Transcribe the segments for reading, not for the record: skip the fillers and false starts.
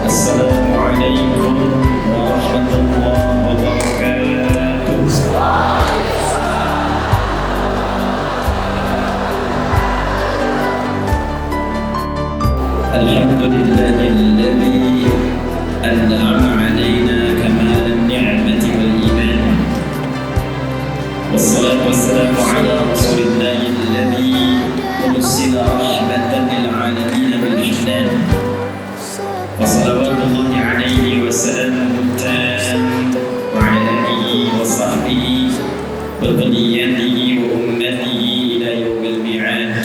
السلام عليكم ورحمة الله وبركاته. الحمد لله الذي أنعم علينا كمال النعمة والإيمان، والصلاة والسلام على رسول الله الذي أرسل رحمة للعالمين بالإحسان، وصلوات الله عليه وسلامه التام وعلى آله وصحبه وذريته وأمته إلى يوم الميعاد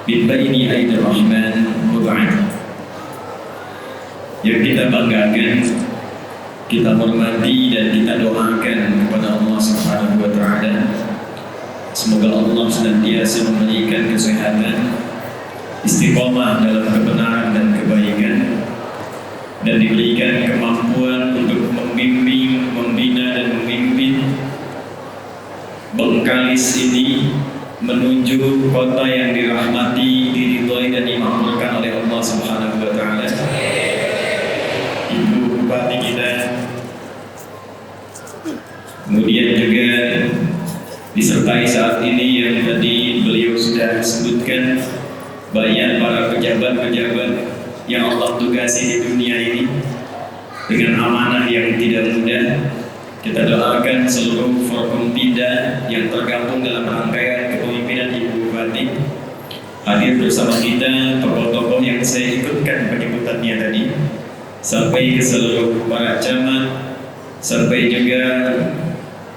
من بين أيدي الرحمن. وبعد، yang kita banggakan, kita hormati dan kita doakan kepada Allah Subhanahu wa taala, semoga Allah senantiasa memberikan kesehatan, istiqomah dalam kebenaran dan kebaikan, dan diberikan kemampuan untuk membimbing, membina dan memimpin Bengkalis ini menuju kota yang dirahmati, diridhoi dan dimakmurkan oleh Allah Subhanahu wa taala. Ibu Bupati kita, kemudian juga disertai saat ini yang tadi beliau sudah sebutkan, banyak para pejabat-pejabat yang Allah tugasi di dunia ini dengan amanah yang tidak mudah. Kita doakan seluruh Forkompinda yang tergabung dalam rangkaian kepemimpinan Ibu Bupati hadir bersama kita, tokoh-tokoh yang saya ikutkan penyebutannya tadi, sampai ke seluruh para camat, sampai juga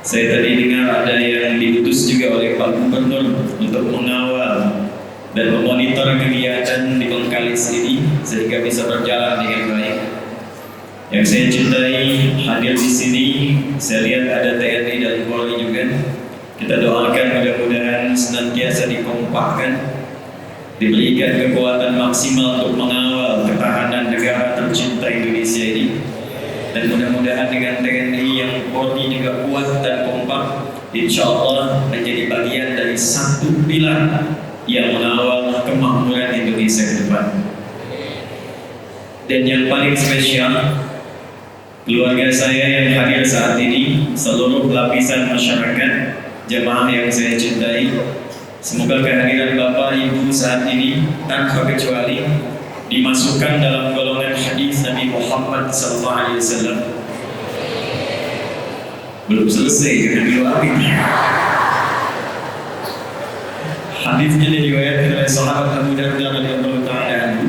saya tadi dengar ada yang diutus juga oleh Pak Gubernur untuk mengawal dan memonitor kegiatan di Bengkalis ini sehingga bisa berjalan dengan baik. Yang saya cintai hadir di sini, saya lihat ada TNI dan Polri juga. Kita doakan mudah-mudahan senantiasa dikompakkan, diberikan kekuatan maksimal untuk mengawal ketahanan negara tercinta Indonesia ini. Dan mudah-mudahan dengan TNI yang Polri juga kuat dan kompak, insya Allah menjadi bagian dari satu pilar yang mengawal kemakmuran Indonesia ke depan. Dan yang paling spesial, keluarga saya yang hadir saat ini, seluruh lapisan masyarakat, jemaah yang saya cintai, semoga kehadiran Bapak Ibu saat ini tanpa kecuali dimasukkan dalam golongan hadis Nabi Muhammad SAW. Belum selesai dengan doa ini. Hadisnya diriwayatkan oleh sahabat Abu Darda radhiyallahu ta'ala anhu,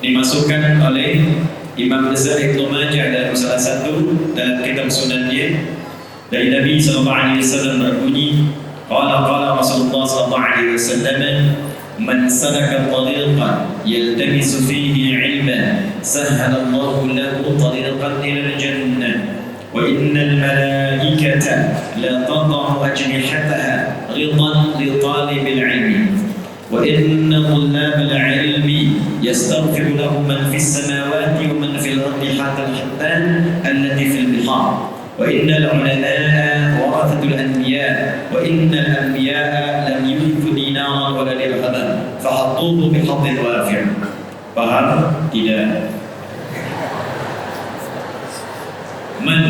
dimasukkan oleh Imam Nasa'i Ibnu Majah dalam salah satu dalam kitab sunannya dari Nabi sallallahu alaihi wasallam berbunyi, qala Rasulullah sallallahu alaihi wasallam, man salaka tariqan yaltamisu fihi 'ilman sahhala Allahu lahu tariqan ila al-jannah wa innal malaikata la tad'u ajnihataha ridan li talibil 'ilmi وإن طلاب العلم يستغفر لهم من في السماوات ومن في الأرض حتى الحبان التي في البحار وإن العلماء ورثة الأنبياء وإن الأنبياء لم يورثوا دينارا ولا درهما فحطوه بحظ وافر. Paham? Tidak. Man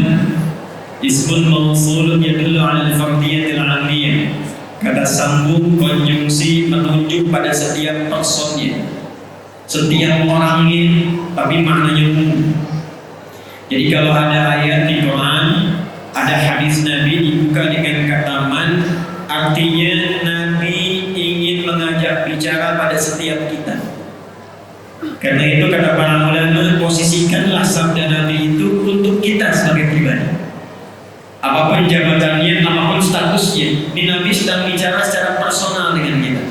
ismun mawsulun yadullu ala al-fardiyyah al-'amiyah. Kata sambung konjungsi menunjuk pada setiap personnya, setiap orangnya, tapi maknanya umum. Jadi kalau ada ayat di Quran, ada hadis Nabi dibuka dengan kata man, artinya Nabi ingin mengajak bicara pada setiap kita. Karena itu kata para ulama, posisikanlah sabda Nabi itu untuk kita sebagai pribadi. Apapun jabatannya, apapun statusnya, ini Nabi sedang bicara secara personal dengan kita.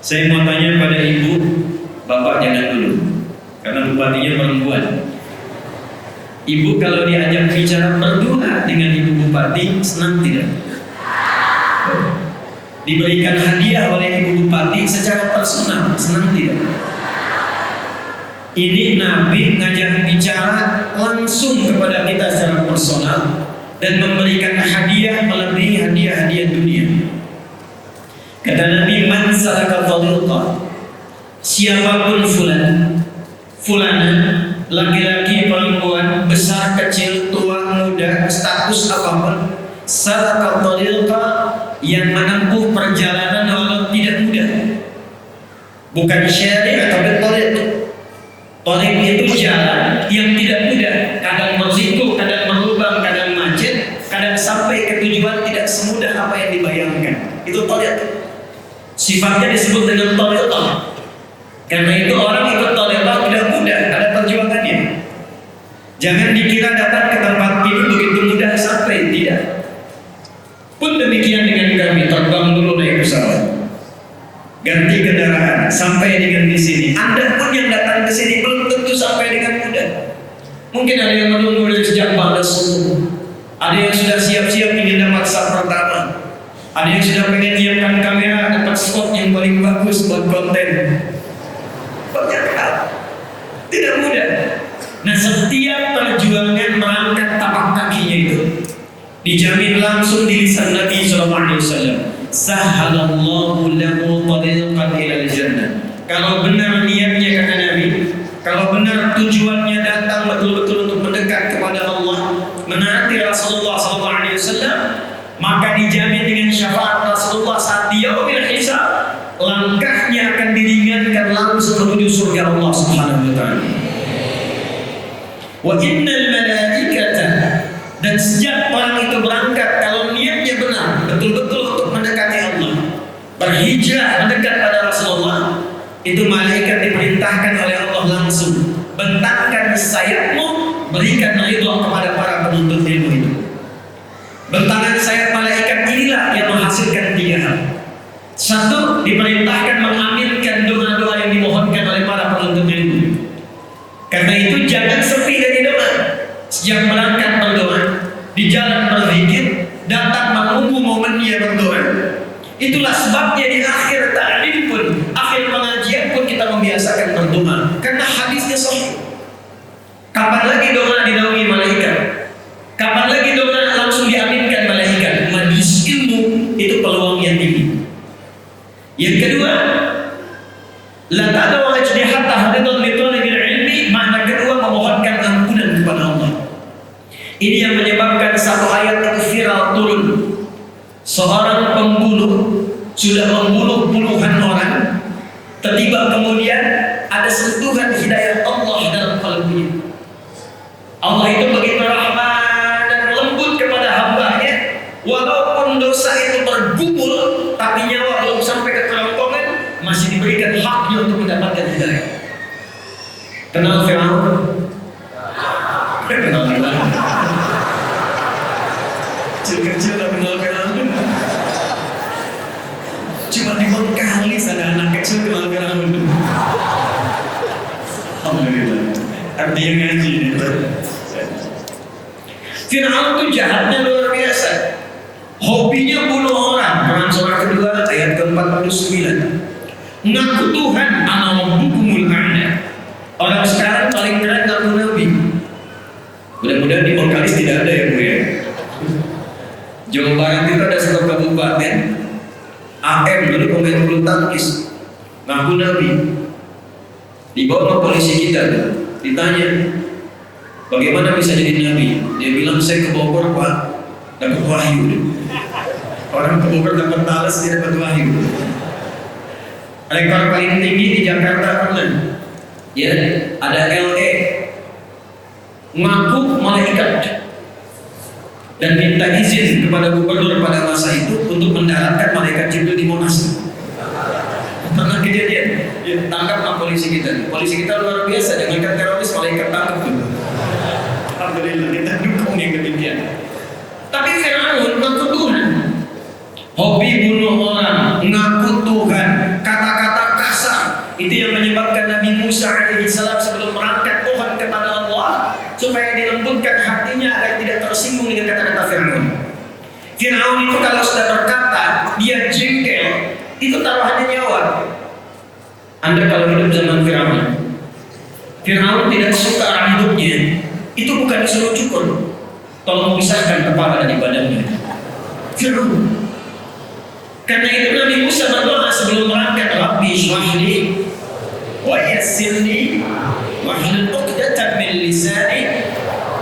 Saya mau tanya pada ibu, bapak jangan dulu, karena bupatinya perempuan. Ibu kalau diajak bicara berdua dengan ibu bupati, senang tidak? Diberikan hadiah oleh ibu bupati secara personal, senang tidak? Ini Nabi ngajak bicara langsung kepada kita secara personal dan memberikan hadiah melebihi hadiah-hadiah dunia. Kata Nabi, man salaka tariqan, siapapun fulan fulana, laki-laki, perempuan, besar, kecil, tua, muda, status apapun, salaka tariqa, yang menempuh perjalanan walau tidak mudah. Bukan syariah tapi tariq. Tariq itu jalan yang tidak mudah, kadang berliku, kadang berlubang, kadang macet, kadang sampai ke tujuan tidak semudah apa yang dibayangkan. Itu tariq. Sifatnya disebut dengan tariqah. Karena itu orang ikut tariqah tidak mudah, ada perjuangannya. Jangan dikira datang ke tempat ini begitu mudah sampai, tidak. Pun demikian dengan kami, terbang dulu naik pesawat, ganti kendaraan, sampai dengan di sini. Anda pun yang datang ke sini belum tentu sampai dengan mudah. Mungkin ada yang menunggu dari sejak pada subuh, ada yang sudah siap-siap ingin dapat saat pertama, ada yang sudah pengen nyiapkan kamera, dapat spot yang paling bagus buat konten. Banyak hal, tidak mudah. Nah, setiap perjuangan merangkak tapak kakinya itu dijamin langsung di lisan Nabi SAW. Sahalallahu lahu tariqan ilal jannah. Kalau benar niatnya, kata Nabi, kalau benar tujuannya datang betul-betul untuk mendekat kepada Allah, menaati Rasulullah SAW, maka dijamin dengan syafaat Rasulullah saat di yaumil hisab, langkahnya akan diringankan langsung menuju surga Allah Subhanahu wa taala. Wa innal malaikata, dan sejak orang itu berangkat, kalau niatnya benar, betul-betul untuk mendekati Allah, berhijrah mendekat pada Rasulullah, itu malaikat diperintahkan oleh Allah langsung, bentangkan sayapmu, berikan ridha kepada para penuntut ilmu itu. Bentangan sayap malaikat inilah yang menghasilkan 3 hal. 1, diperintahkan mengaminkan doa-doa yang dimohonkan oleh para penuntut ilmu. Karena itu jangan sepi dari doa. Sejak berangkat berdoa, di jalan berzikir, datang menunggu momen dia berdoa. Itulah sebabnya di akhir ta'lim pun, akhir pengajian pun kita membiasakan berdoa. Karena hadisnya sahih. Kapan lagi doa dinaungi malaikat? Kapan lagi doa langsung diaminkan malaikat? Majlis ilmu itu peluangnya tinggi. Yang kedua, la ta'lamu ajnihata hadidan li talibil ilmi, makna kedua memohonkan ampunan kepada Allah. Ini yang menyebabkan satu ayat itu viral turun. Seorang pembunuh sudah membunuh puluhan orang, tiba-tiba kemudian ada sentuhan hidayah Allah dalam qalbinya. Allah itu begitu rahman dan lembut kepada hambanya, walaupun dosa itu bergumul, tapi nyawa belum sampai ke kerongkongan, masih diberikan haknya untuk mendapatkan hidayah. Kenal Fir'aun? Kenal Fir'aun? Kecil-kecil tak kenal Fir'aun. Cuma di Bengkali ada anak kecil kenal Fir'aun. Alhamdulillah. Artinya ngaji nih. Fir'aun itu jahatnya luar biasa. Hobinya bunuh orang. Quran surah kedua ayat ke-49. Ngaku Tuhan, ana rabbukumul a'la. Orang sekarang paling keren ngaku Nabi. Mudah-mudahan di Bengkalis tidak ada ya Bu ya. Jawa Barat itu ada satu kabupaten, AM dulu pemain bulu tangkis, ngaku Nabi. Dibawa ke polisi kita, ditanya, bagaimana bisa jadi Nabi? Dia bilang, saya ke Bogor Pak, dapat wahyu. Orang ke Bogor dapat talas, dia dapat wahyu. Rekor paling tinggi di Jakarta pernah, ya ada LE, ngaku malaikat dan minta izin kepada gubernur pada masa itu untuk mendaratkan malaikat Jibril di Monas. Pernah kejadian, ditangkap sama polisi kita. Polisi kita luar biasa, jangankan teroris, malaikat tangkap tuh. Alhamdulillah kita dukung yang demikian. Tapi Fir'aun ngaku Tuhan, hobi bunuh orang, ngaku Tuhan, kata-kata kasar. Itu yang menyebabkan Nabi Musa alaihissalam sebelum berangkat mohon kepada Allah supaya dilembutkan hatinya agar tidak tersinggung dengan kata-kata Fir'aun. Fir'aun itu kalau sudah berkata, dia jengkel, itu taruhannya nyawa. Anda kalau hidup zaman Fir'aun, Fir'aun tidak suka arah hidupnya, itu bukan disuruh cukur, tolong pisahkan kepala dari badannya. Fir'aun. Karena itu Nabi Musa berdoa sebelum berangkat, Rabbi shrah li wa yassir li wa wahlul 'uqdatam min lisani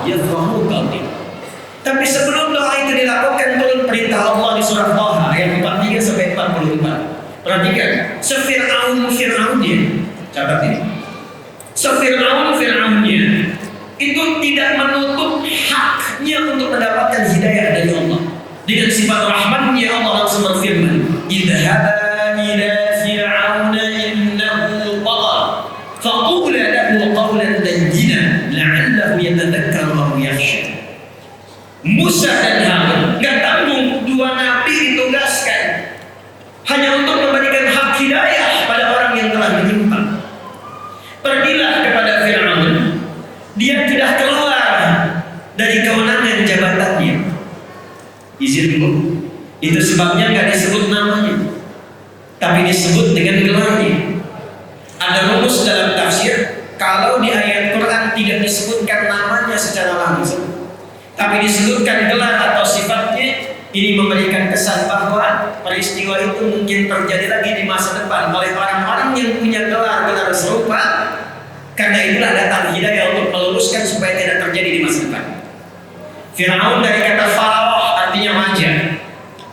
yafqahu qawli. Tapi sebelum doa itu dilakukan, turun perintah Allah di surah Taha ayat 43 sampai 44. Perhatikan, Fir'aunnya, catat ini. Fir'aunnya itu tidak menutup haknya untuk mendapatkan hidayah dari Allah. Dengan sifat rahmannya Allah langsung berfirman, idhaba ila fir'auna innahu tagha faqula lahu qawlan layyinan la'allahu yatadhakkaru aw yakhsha. Musa dan Harun gak tanggung, dua nabi ditugaskan hanya untuk memberikan hak hidayah pada orang yang telah menyimpang. Pergilah kepada Fir'aun, dia tidak keluar dari kewenangan jabatannya. Izin bu, itu sebabnya gak disebut namanya, tapi disebut dengan gelarnya. Ada rumus dalam tafsir, kalau di ayat Quran tidak disebutkan namanya secara langsung, tapi disebutkan gelar atau sifatnya, ini memberikan kesan bahwa peristiwa itu mungkin terjadi lagi di masa depan oleh orang-orang yang punya gelar serupa. Karena itulah datang hidayah untuk meluruskan supaya tidak terjadi di masa depan. Fir'aun dari kata Faraoh artinya raja,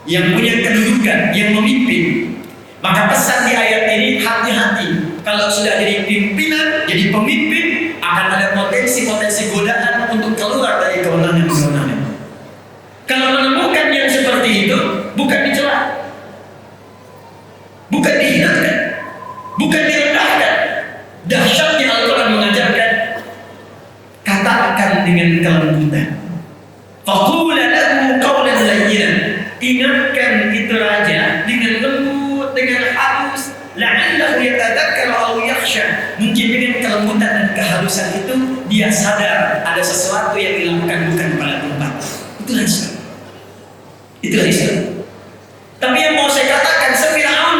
yang punya kedudukan, yang memimpin. Maka pesan di ayat ini, hati-hati. Kalau sudah jadi pimpinan, jadi pemimpin, akan ada potensi-potensi godaan untuk keluar dari kewenangan-kewenangan. Kalau menemukan yang seperti itu, bukan dicela, bukan dihinakan, bukan direndahkan. Dahsyatnya Al-Quran mengajarkan, katakan dengan kelembutan. Faqula lahu qawlan layyinan. Ingatkan itu raja dengan lembut, dengan halus. La'allahu yatadhakkaru aw yakhsha. Mungkin dengan kelembutan dan kehalusan itu dia sadar ada sesuatu yang dilakukan bukan pada tempat. Itulah Islam. Itulah Islam. Tapi yang mau saya katakan,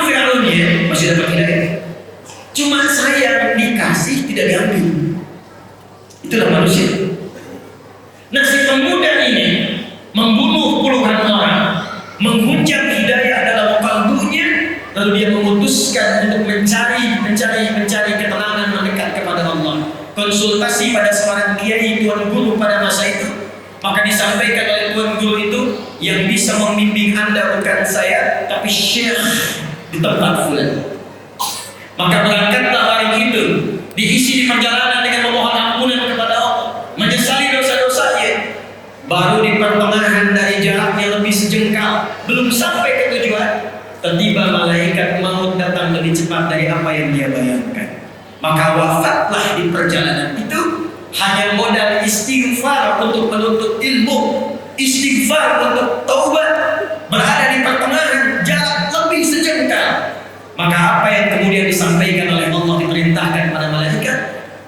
Fir'aunnya masih dapat hidayah. Cuma saya dikasih tidak diambil. Itulah manusia. Nah, si pemuda ini membunuh puluhan orang, menghunjam hidayah dalam kalbunya, lalu dia memutuskan untuk mencari ketenangan mendekat kepada Allah. Konsultasi pada seorang kiai, tuan guru pada masa itu, maka disampaikan oleh tuan guru itu, yang bisa membimbing Anda bukan saya, tapi syekh di tempat fulan. Maka berangkatlah hari itu, diisi di perjalanan dengan memohon ampunan kepada Allah, menyesali dosa-dosanya. Baru di pertengahan dari jarak yang lebih sejengkal, belum sampai ke tujuan, tiba malaikat maut datang lebih cepat dari apa yang dia bayangkan. Maka wafatlah di perjalanan itu, hanya modal istighfar untuk menuntut ilmu, istighfar untuk taubat, berada di pertengahan jarak lebih sejengkal. Maka apa yang kemudian disampaikan oleh Allah, diperintahkan pada malaikat,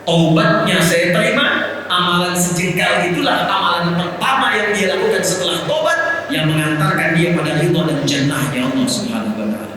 taubatnya saya terima, amalan sejengkal itulah amalan pertama yang dia lakukan setelah taubat, yang mengantarkan dia pada ridha dan jannahnya Allah Subhanahu wa ta'ala.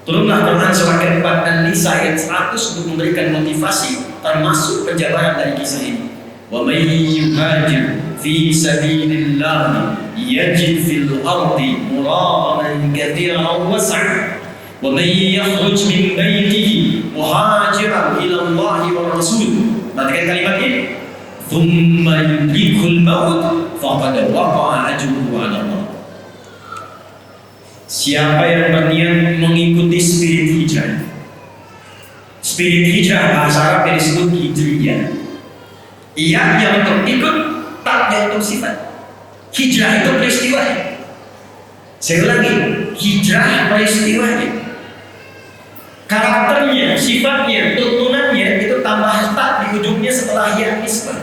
Turunlah Quran surah ke-4 dan Nisa ayat 100 untuk memberikan motivasi, termasuk penjabaran dari kisah ini. Wa may yuhajir fi sabilillah yajid fil ardi muragaman katsiran was'a. وَمَنْ يَخْرُجْ مِنْ بَيْتِهِ مُهَاجِرًا إِلَى اللَّهِ وَالرَّسُولِ. Perhatikan kalimat ini. ثُمَّ يُدْرِكْهُ الْمَوْتُ فَقَدْ وَقَعَ أَجْرُهُ عَلَى اللَّهِ. Siapa yang berniat mengikuti spirit hijrah. Spirit hijrah bahasa Arab yang disebut hijriyah. Iyanya untuk ikut, taknya untuk sifat. Hijrah itu peristiwanya. Saya ulangi, hijrah peristiwanya. Karakternya, sifatnya, tuntunannya itu tambah tak di ujungnya setelah ya nisbah.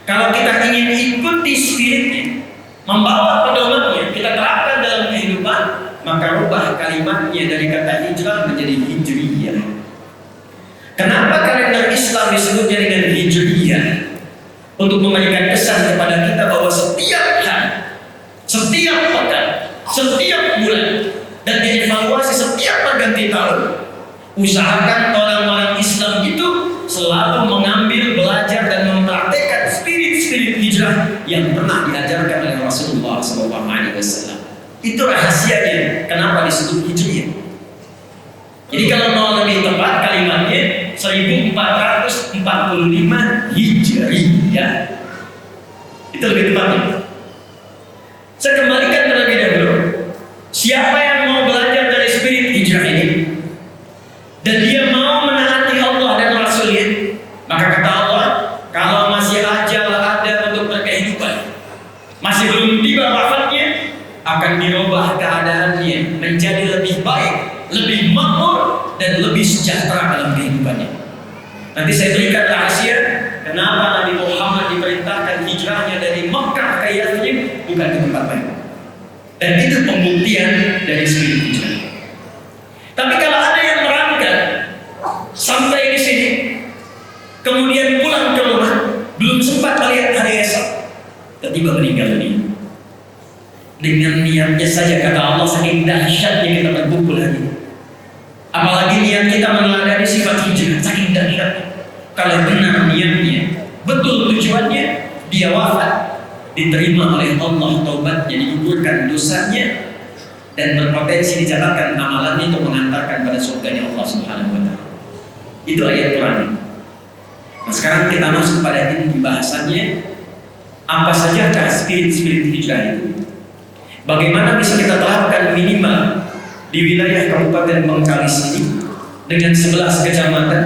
Kalau kita ingin ikuti spiritnya, membawa pedomannya, kita terapkan dalam kehidupan, maka rubah kalimatnya dari kata hijrah menjadi hijriyah. Kenapa kalender Islam disebutnya dengan hijriyah? Untuk memberikan kesan kepada kita bahwa setiap hari, setiap pekan, setiap bulan, dan dievaluasi setiap perganti tahun, usahakan orang-orang Islam itu selalu mengambil, belajar dan mempraktekkan spirit-spirit hijrah yang pernah diajarkan oleh Rasulullah SAW. Itu rahasianya kenapa disebut hijriyah. Jadi kalau mau lebih tepat kalimatnya 1441 Hijriyah. Itu lebih tepatnya. Saya kembalikan terlebih dahulu. Siapa yang mau belajar dari spirit hijrah ini dan dia mau menaati Allah dan Rasulnya, maka kata Allah, kalau masih ajal ada untuk berkehidupan, masih belum tiba wafatnya, akan dirubah keadaannya menjadi lebih baik, lebih makmur, dan lebih sejahtera dalam kehidupannya. Nanti saya berikan rahasia kenapa Nabi Muhammad diperintahkan hijrahnya dari Makkah ke Yathrib, bukan ke tempat lain. Dan itu pembuktian dari spirit hijrah. Tapi kalau ada yang berangkat sampai di sini, kemudian pulang ke rumah, belum sempat melihat hari esok, tiba-tiba meninggal dunia. Dengan niatnya saja, kata Allah, saking dahsyatnya kita berkumpul lagi. Apalagi niat kita meneladani sifat hijrah, saking dahsyatnya. Kalau benar niatnya, betul tujuannya, dia wafat, diterima oleh Allah taubatnya, digugurkan dosanya, dan berpotensi dicatatkan amalannya untuk mengantarkan pada surganya Allah Subhanahu wa Ta'ala. Itu ayat Quran. Nah, sekarang kita masuk pada inti bahasannya. Apa sajakah spirit-spirit hijrah itu? Bagaimana bisa kita terapkan minimal di wilayah Kabupaten Bengkalis ini dengan 11 kecamatan,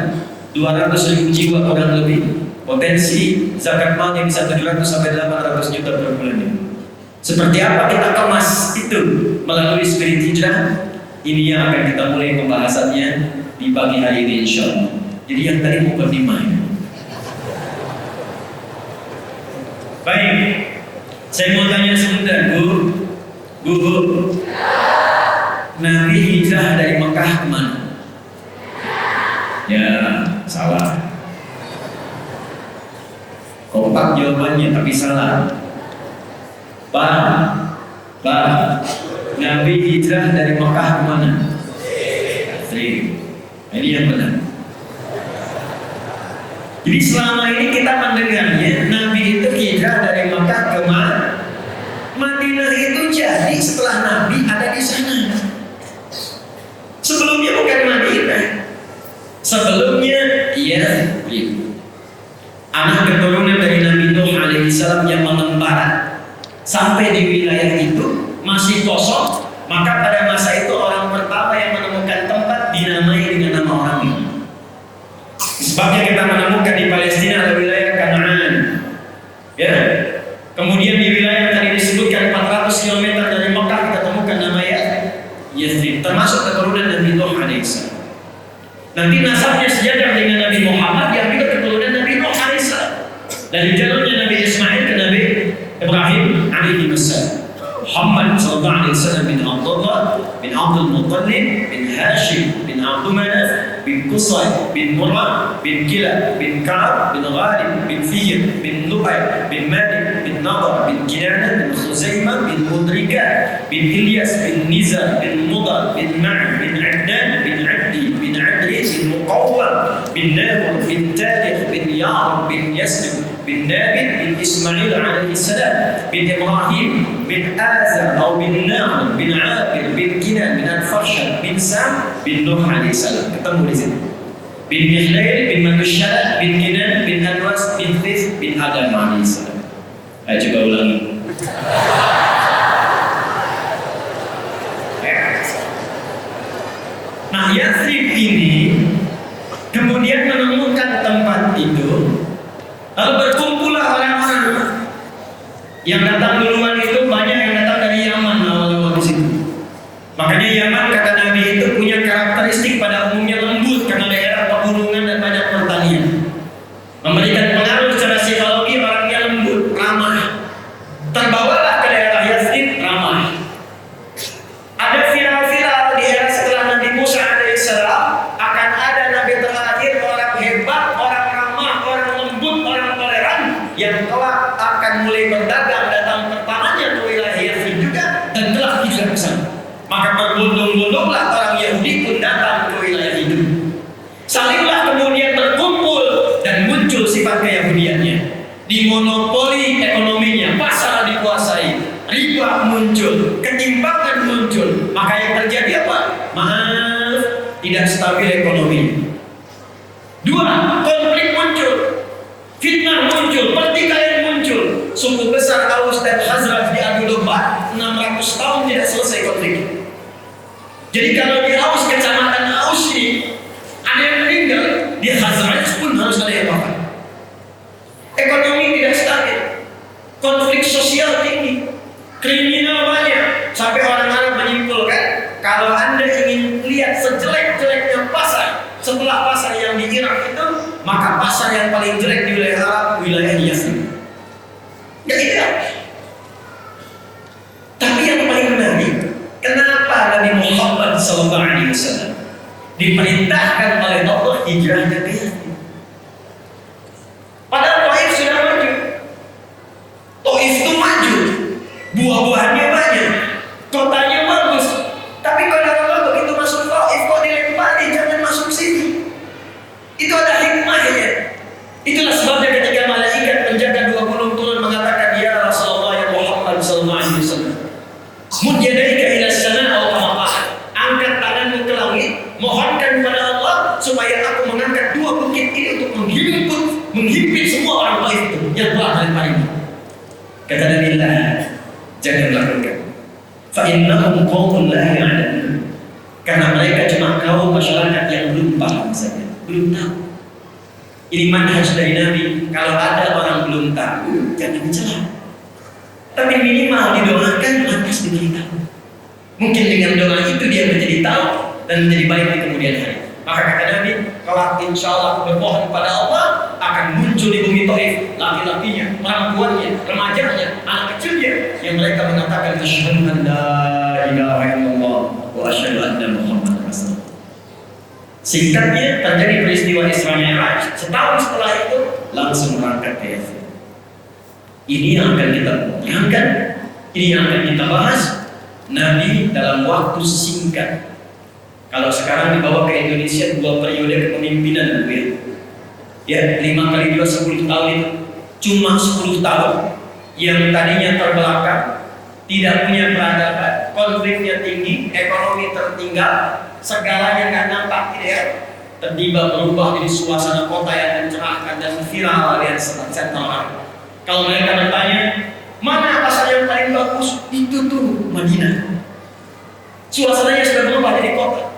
200.000 jiwa kurang lebih, potensi zakat mal yang bisa 700 sampai 800 juta per bulan. Seperti apa kita kemas itu melalui spirit hijrah? Ini yang akan kita mulai pembahasannya di pagi hari ini, insyaallah. Jadi yang tadi mukadimah. Baik, saya mau tanya sebentar, Bu. Nabi hijrah dari Mekah kemana? Ya, salah. Kompak jawabannya, tapi salah. Pak, Nabi hijrah dari Mekah kemana? Ini yang benar. Jadi selama ini kita mendengarnya Nabi itu hijrah dari Mekah ke Madinah. Itu jadi setelah Nabi ada di sana. Sebelumnya bukan Madinah. Sebelumnya anak keturunan dari Nabi Nuh alaihissalam yang mengembara sampai di wilayah itu masih kosong. Maka pada masa itu orang pertama yang menemukan tempat dinamai dengan nama orang ini. Sebabnya kita menemukan di Palestina ada wilayah Kanaan. Ya. Kemudian di wilayah yang tadi disebutkan 400 km dari Mekah kita temukan nama Yathrib, termasuk keturunan Nabi Nuh alaihissalam. Nanti nasabnya sejajar dengan Nabi Muhammad yang juga keturunan Nabi Nuh alaihissalam. Dari jalurnya Nabi Ismail ke Nabi Ibrahim alaihissalam. Muhammad sallallahu alaihi wasallam bin Abdullah bin Abdul Muttalib bin Hashim bin Abdul Manaf bin Qusay bin Murrah bin Kilab bin Ka'ab bin Ghalib bin Fihr bin Lu'ay bin Malik bin Nadar bin Kinana bin Khuzaimah bin Mudrika bin Ilyas bin Nizar bin Mudar bin Ma'an bin Adnan bin Abdi bin Adri bin Muqawwam bin Nabur bin Tarikh bin Ya'rub bin Yasrib bin Nabi bin Ismail alaihissalam bin Ibrahim bin Azar atau bin Na'am bin Abir bin Kinan bin Al-Farshad bin Sam bin Nuh alaihissalam. Ketemu di sini. Bin Mihlail bin Manusyad bin Kinan bin Anwas bin Thith bin Adam alaihissalam. Ayo coba ulangi. Nah, Yathrib ini kemudian menemukan tempat itu. Lalu berkumpullah orang-orang yang datang duluan itu, banyak yang datang dari Yaman awal-awal di situ. Makanya Yaman kata Nabi itu punya karakteristik pada umumnya lembut karena daerah pegunungan dan banyak pertanian. Memberikan pengaruh secara psikologi orangnya lembut, ramah. Terbawalah ke daerah Yathrib, ramah. Ada viral-viral di era setelah Nabi Musa alaihissalam akan ada Nabi terakhir, orang hebat, orang ramah, orang lembut, orang toleran yang kelak akan mulai berdagang, datang pertamanya ke wilayah Yathrib juga dan telah hijrah ke sana. Maka berbondong-bondonglah orang Yahudi pun datang ke wilayah itu. Salinglah kemudian berkumpul dan muncul sifat keyahudiannya. Dimonopoli ekonominya, pasar dikuasai, riba muncul, ketimpangan muncul. Maka yang terjadi apa? Maaf, tidak stabil ekonomi. Dua, konflik muncul. muncul, pertikaian muncul. Suku besar Aus dan Khazraj diadu domba, 600 tahun tidak selesai konflik. Jadi kalau di Aus, kecamatan Aus ini ada yang meninggal, di Khazraj pun harus ada yang wafat. Ekonomi tidak stabil, konflik sosial tinggi, kriminal banyak, sampai orang-orang menyimpulkan kalau Anda ingin lihat sejelek-jeleknya pasar setelah pasar yang di Irak itu, maka pasar yang paling jelek di wilayah Arab, wilayah Yasrib. Ya tidak. Tapi yang paling menarik, kenapa Nabi Muhammad SAW diperintahkan oleh Allah hijrahnya ke Yasrib? Padahal Taif sudah maju. Taif itu maju, buah-buahannya banyak, kotanya bagus. Tapi kalau Allah begitu masuk Taif kok dilempari, jangan masuk sini. Itu ada hikmahnya. Itulah sebabnya ketika malaikat penjaga dua gunung turun mengatakan, ya Rasulullah ya Muhammad SAW, mud yadaika ila sana aw kama, angkat tanganmu ke langit, mohonkan kepada Allah supaya aku mengangkat dua bukit ini untuk menghimpit semua orang Taif itu yang telah melemparimu. Kata Nabi, jangan lakukan. Fa innahum qaumun la ya'lamun. Karena mereka cuma kaum masyarakat yang belum paham saja, belum tahu. Ini manhaj dari Nabi. Kalau ada orang belum tahu, jangan mencela. Tapi minimal didoakan, lantas diberitahu. Mungkin dengan doa itu dia menjadi tahu dan menjadi baik di kemudian hari. Maka kata Nabi, kalau insya Allah aku bermohon kepada Allah, akan muncul di bumi Taif laki-lakinya, perempuannya, remajanya, anak kecilnya yang mereka mengatakan asyhadu an la ilaha illallah wa asyhadu anna Muhammadar Rasulullah. Singkatnya, terjadi peristiwa Isra Mi'raj. Setahun setelah itu langsung berangkat ke Yasrib. Ini yang akan kita terangkan, ini yang akan kita bahas. Nabi dalam waktu singkat. Kalau sekarang dibawa ke Indonesia 2 periode kepemimpinan, ya 5 kali 2 10 tahun itu cuma 10 tahun yang tadinya terbelakang, tidak punya peradaban, konfliknya tinggi, ekonomi tertinggal, segalanya nggak nampak, ya, tiba berubah jadi suasana kota yang mencerahkan dan viral alias sentral. Kalau mereka bertanya, mana pasar yang paling bagus? Itu tuh Madinah. Suasananya sudah berubah jadi kota.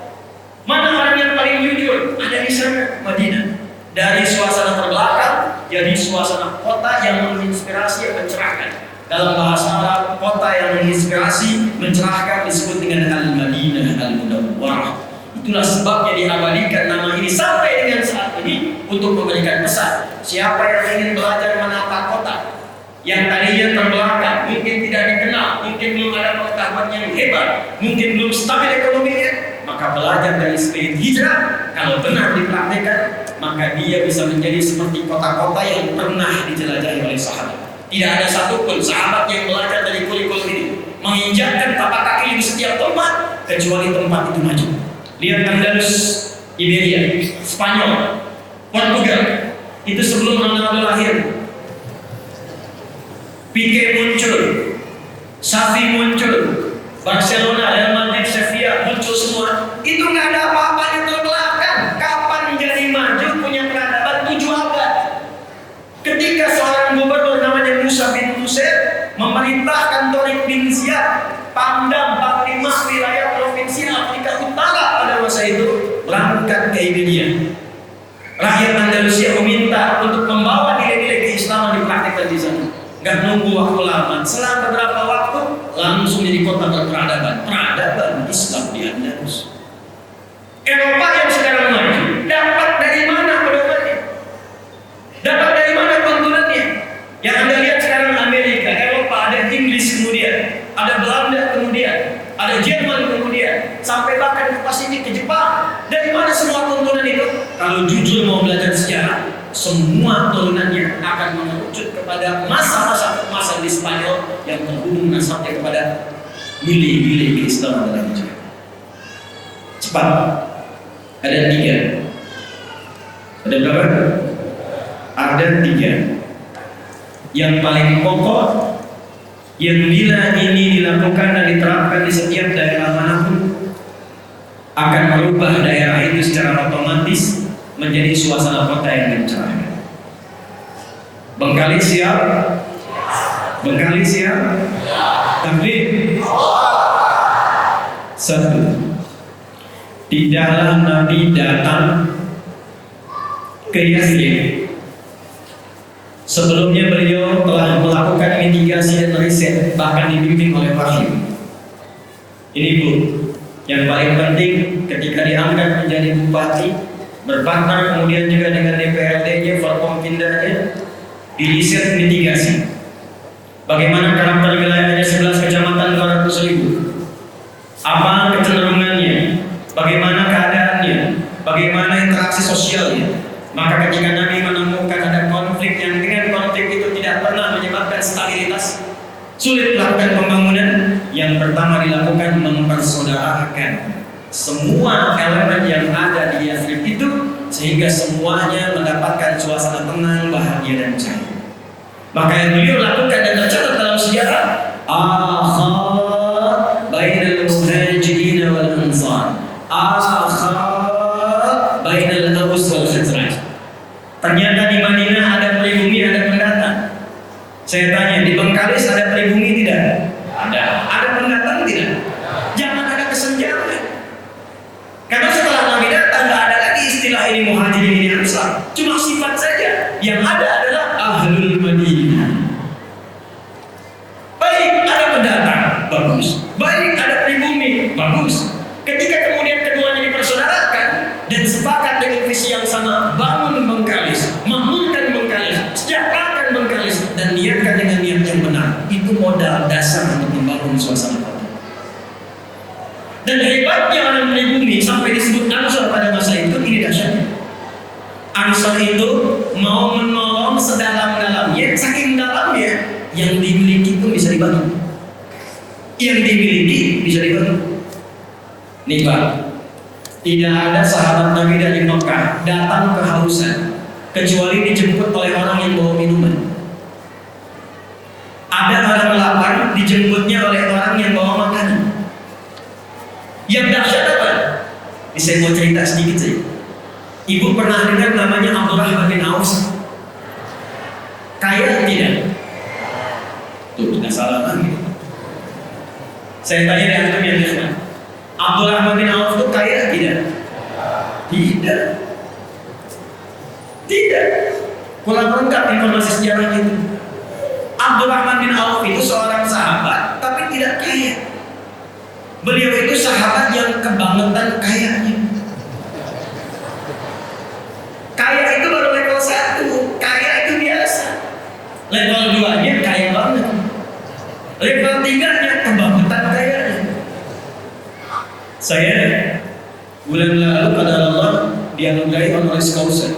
Mana orang yang paling jujur? Ada di sana, Madinah. Dari suasana terbelakang jadi suasana kota yang menginspirasi, yang mencerahkan. Dalam bahasa Arab, kota yang menginspirasi, mencerahkan disebut dengan Al-Madinah Al-Munawwarah. Itulah sebabnya diabadikan nama ini sampai dengan saat ini untuk memberikan pesan. Siapa yang ingin belajar menata kota yang tadinya terbelakang, mungkin tidak dikenal, mungkin belum ada pengetahuan yang hebat, mungkin belum stabil ekonominya, maka belajar dari spirit hijrah. Kalau benar dipraktikkan, maka dia bisa menjadi seperti kota-kota yang pernah dijelajahi oleh sahabat. Tidak ada satupun sahabat yang belajar dari kurikulum ini menginjakkan tapak kaki di setiap tempat kecuali tempat itu maju. Lihat Andalus, Iberia, Spanyol, Portugal. Itu sebelum Ronaldo lahir. Pique muncul, Xavi muncul, Barcelona, Real Madrid, Sevilla muncul semua. Itu nggak ada apa-apanya terbelakang. Kapan jadi maju punya peradaban 7 abad? Ketika seorang gubernur namanya Musa bin Nusair memerintahkan Tariq bin Ziyad, Pangdam, Panglima wilayah provinsi Afrika Utara pada masa itu, berangkat ke Iberia. Rakyat Andalusia meminta untuk membawa nilai-nilai keislaman dipraktikkan di sana. Gak nunggu waktu lama, selang beberapa waktu langsung jadi kota berperadaban, peradaban Islam di Andalus. Eropa yang sekarang maju dapat dari mana pedomannya? Dapat dari mana konturnya? Yang Anda lihat sekarang Amerika, Eropa, ada Inggris kemudian, ada Belanda kemudian, ada Jerman kemudian, sampai bahkan ke Pasifik, ke Jepang. Dari mana semua konturan itu? Kalau jujur mau belajar sejarah, semua turunannya akan mengerucut kepada masa-masa keemasan di Spanyol yang terhubung nasabnya kepada nilai-nilai keislaman dalam hidup. Cepat, ada 3. Ada berapa? Ada 3. Yang paling pokok, yang bila ini dilakukan dan diterapkan di setiap daerah manapun, akan merubah daerah itu secara otomatis menjadi suasana kota yang mencerahkan. Bengkali siap? Bengkali siap? Takbir. Satu. Tidaklah Nabi datang ke Yathrib sebelumnya beliau telah melakukan mitigasi dan riset, bahkan dibimbing oleh wahyu. Ini Bu, yang paling penting ketika diangkat menjadi bupati, berpartner kemudian juga dengan DPRD-nya, Forkompindanya, diriset mitigasi. Bagaimana karakter wilayahnya 11 kecamatan 200.000? Apa kecenderungannya? Bagaimana keadaannya? Bagaimana interaksi sosialnya? Maka ketika Nabi menemukan ada konflik yang dengan konflik itu tidak pernah menyebabkan stabilitas, sulit melakukan pembangunan, yang pertama dilakukan mempersaudarakan semua elemen yang ada di Yathrib itu, sehingga semuanya mendapatkan suasana tenang, bahagia dan cair. Maka yang beliau lakukan dan tercatat dalam sejarah, akha bainal muhajirin wal ansar, akha bainal Aus wal Khazraj. Ternyata di Madinah ada pribumi, ada pendatang. Saya tanya, di Bengkalis ada pribumi tidak? Ada. Ada pendatang tidak? Jangan ada kesenjangan. Karena setelah Nabi datang, tidak ada lagi istilah ini muhajirin, ini ansar. Cuma sifat saja. Yang ada adalah ahlul Madinah. Baik ada pendatang, bagus. Baik ada pribumi, bagus. Ketika kemudian keduanya dipersaudarakan dan sepakat dengan visi yang sama, bangun Bengkalis, makmurkan Bengkalis, sejahterakan Bengkalis, dan niatkan dengan niat yang benar, itu modal dasar untuk membangun suasana kota. Dan hebatnya orang pribumi sampai disebut Ansar pada masa itu ini dahsyatnya. Ansar itu mau menolong sedalam-dalamnya, saking dalamnya, yang dimiliki pun bisa dibantu. Yang dimiliki bisa dibantu. Nih Pak, tidak ada sahabat Nabi dari Mekah datang kehausan kecuali dijemput oleh orang yang bawa minuman. Ada orang lapar dijemputnya oleh orang yang bawa makanan. Yang dahsyat apa? Ini saya mau cerita sedikit saja. Ibu pernah dengar namanya Abdurrahman bin Auf? Kaya tidak? Tuh, tidak salah lagi. Saya tanya di antum yang dengar. Abdurrahman bin Auf itu kaya tidak? Tidak. Tidak. Kurang lengkap informasi sejarah itu. Abdurrahman bin Auf itu seorang sahabat, tapi tidak kaya. Beliau itu sahabat yang kebangetan kayanya. Kaya itu baru level 1, kaya itu biasa. Level 2-nya kaya banget. Level 3-nya kebangetan kayanya. Saya bulan lalu pada Allah dianugerahi honoris causa.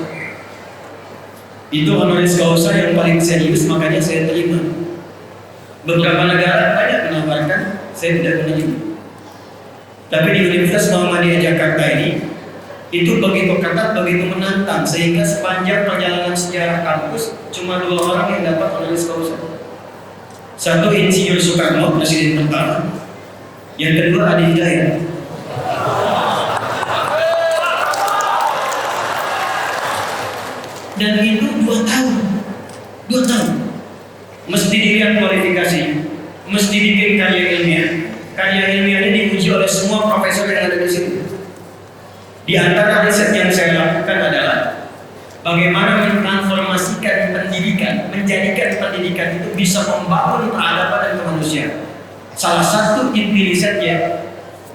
Itu honoris causa yang paling serius, makanya saya terima. Beberapa negara banyak menawarkan, saya tidak menerima. Tapi di Universitas Muhammadiyah Jakarta ini, itu begitu ketat, begitu menantang, sehingga sepanjang perjalanan sejarah kampus cuma 2 orang yang dapat honoris causa. Satu Insinyur Soekarno, presiden pertama. Yang kedua Adi Hidayat. Dan itu 2 tahun. 2 tahun. Mesti dilihat kualifikasi, mesti bikin karya ilmiah. Karya ilmiah ini diuji oleh semua profesor yang ada di sini. Di antara riset yang saya lakukan adalah bagaimana mentransformasikan pendidikan, menjadikan pendidikan itu bisa membangun peradaban dan kemanusiaan. Salah satu inti risetnya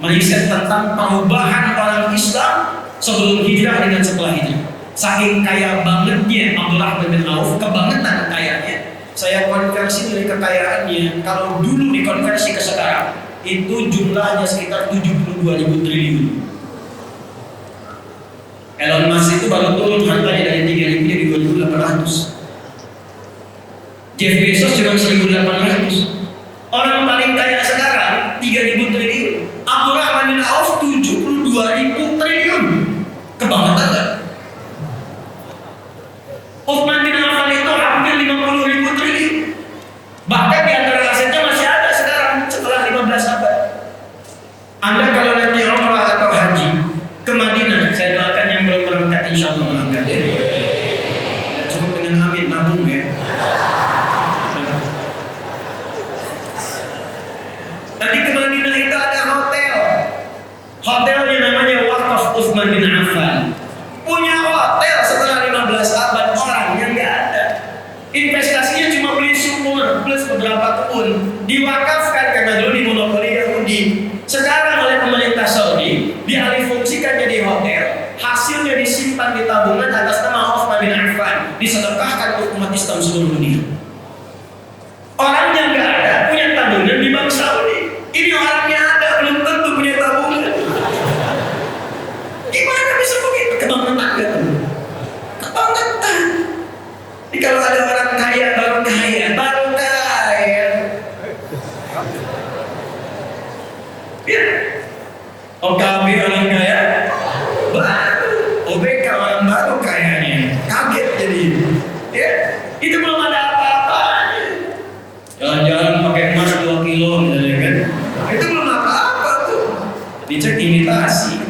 meriset tentang perubahan orang Islam sebelum hijrah dengan setelah hijrah. Saking kaya bangetnya Abdurrahman bin Auf, kebangetan kayanya, saya konversi dari kekayaannya. Kalau dulu dikonversi ke sekarang, itu jumlahnya sekitar 72.000 triliun. Elon Musk itu baru turun hartanya dari 3.000 jadi 2.800. Jeff Bezos cuma 1.800. Orang paling kaya sekarang 3.000 triliun. Abdurrahman bin Auf 72.000 triliun. Kebangetan gak? Uthman bin Affan itu hampir 50.000 triliun. Bahkan di antara asetnya masih ada sekarang setelah 15 abad. Anda kalau nanti umrah atau haji ke Madinah, saya doakan yang belum berangkat insya Allah berangkat. Cukup dengan amin nabung ya. beberapa kebun diwakafkan karena dulu dimonopoli Yahudi. Sekarang oleh pemerintah Saudi dialihfungsikan jadi hotel. Hasilnya disimpan di tabungan atas nama Utsman bin Affan, disedekahkan untuk umat Islam seluruh dunia. Orangnya nggak ada, punya tabungan di Bank Saudi. Ini orangnya ada, belum tentu punya tabungan. Gimana bisa begitu? Kebangetan gak? Kebangetan. Jadi kalau ada orang kaya, baru kaya. Ya. OKB orang kaya, baru. OBK orang baru kayanya. Kaget jadi. Ya. Itu belum ada apa-apanya. Jalan-jalan pakai emas 2 kilo misalnya kan. Itu belum apa-apa tuh. Dicek imitasi.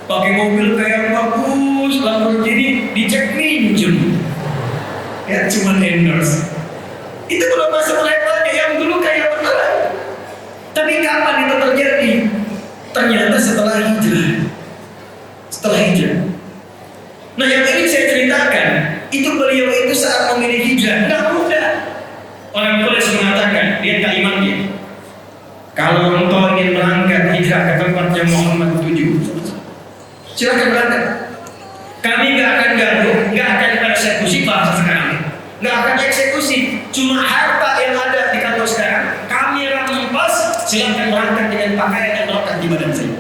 Pakai mobil kayak bagus, Lamborghini, dicek minjem. Ya cuma endorse. Itu belum masuk levelnya yang dulu kayak beneran. Tapi kapan itu terjadi? Ternyata setelah hijrah. Setelah hijrah. Nah yang ini saya ceritakan, itu beliau itu saat memilih hijrah, nggak mudah. Orang Quraisy mengatakan, lihat kalimatnya. Kalau engkau ingin berangkat hijrah ke tempatnya Muhammad tuju, silakan berangkat. Kami nggak akan ganggu, nggak akan persekusi bahasa sekarang, nggak akan eksekusi. Cuma harta yang ada di kantor sekarang kami rampas. Silakan berangkat dengan pakaian yang melekat di badan saya.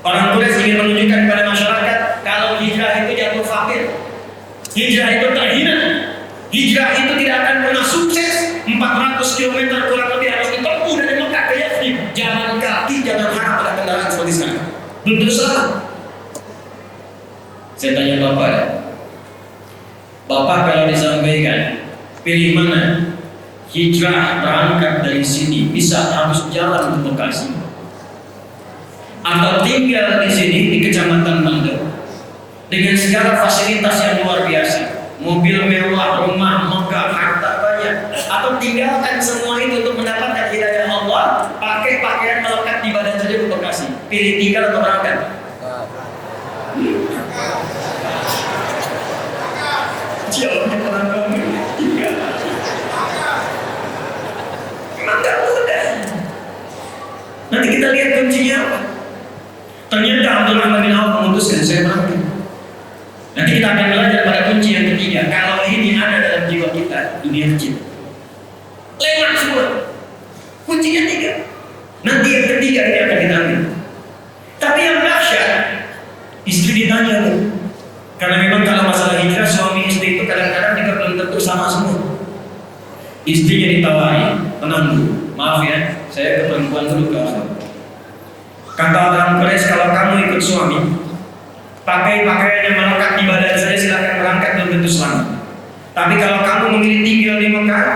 Orang Quraisy ingin menunjukkan kepada masyarakat kalau hijrah itu jatuh fakir, hijrah itu terhina, hijrah itu tidak akan pernah sukses. 400 km kurang lebih harus ditempuh dari Mekah ke Yatsrib. Jalan kaki, jangan harap ada kendaraan seperti sekarang. Belum tentu salah. Saya tanya Bapak ya. Bapak kalau disampaikan pilih mana? Hijrah berangkat dari sini bisa harus jalan ke Bekasi, atau tinggal di sini di Kecamatan Mandor dengan segala fasilitas yang luar biasa, mobil mewah, rumah megah, harta banyak, atau tinggalkan semua itu untuk mendapatkan hidayah Allah, pakai pakaian melekat di badan saja ke Bekasi. Pilih tinggal atau berangkat? Jawabnya pelan-pelan. Tinggal. Memang gak mudah. Nanti kita lihat kuncinya apa. Ternyata Abdurrahman bin Auf memutuskan saya berangkat. Nanti kita akan belajar pada kunci yang ketiga. Kalau ini ada dalam jiwa kita, dunia kecil. Lewat semua. Kuncinya 3. Nanti yang ketiga ini akan kita ambil. Tapi yang dahsyat, istri ditanya tuh. Karena memang kalau masalah hijrah suami istri itu kadang-kadang juga belum tentu sama semua. Istrinya ditawari, tenang dulu, maaf ya, saya ke perempuan dulu ke awal. Kata orang Quraisy, kalau kamu ikut suami, pakai pakaian yang melekat di badan saya, silakan berangkat belum tentu selamat. Tapi kalau kamu memilih tinggal di Mekah,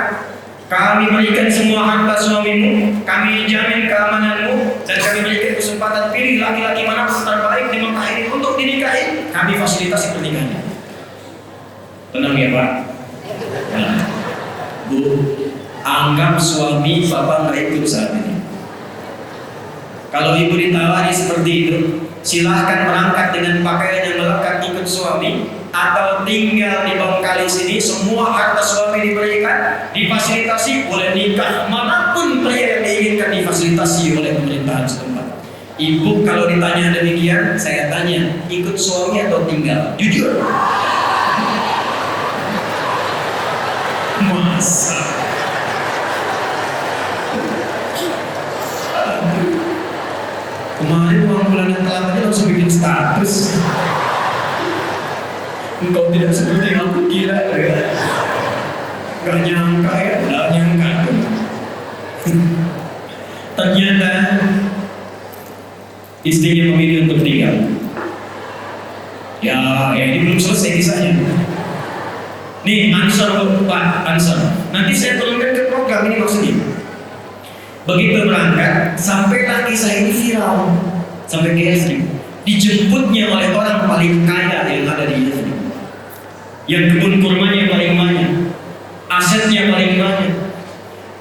kami berikan semua harta suamimu, kami jamin keamananmu, dan kami berikan kesempatan pilih laki-laki mana terbaik di Mekah ini untuk dinikahi. Kami fasilitasi pernikahannya. Tenang ya Pak. Nah, Bu, anggap suami Bapak nggak ikut saat ini. Kalau ibu ditawari seperti itu, silahkan berangkat dengan pakaian yang melekat ikut suami, atau tinggal di Bangkali sini, semua harta suami diberikan, difasilitasi, boleh nikah manapun pria yang diinginkan difasilitasi oleh pemerintahan setempat. Ibu kalau ditanya demikian, saya tanya, ikut suami atau tinggal? Jujur. Masa? Kemarin uang bulan yang telat aja langsung bikin status. Engkau tidak seperti yang aku kira ya. Gak nyangka ya, gak nyangka. Ternyata istrinya memilih untuk tinggal. Ya ini belum selesai kisahnya. Nih answer Pak, answer. Nanti saya turunkan ke program ini maksudnya. Begitu berangkat, sampailah kisah ini viral sampai ke Yatsrib. Dijemputnya oleh orang paling kaya yang ada di Yatsrib, yang kebun kurmanya paling banyak, asetnya paling banyak.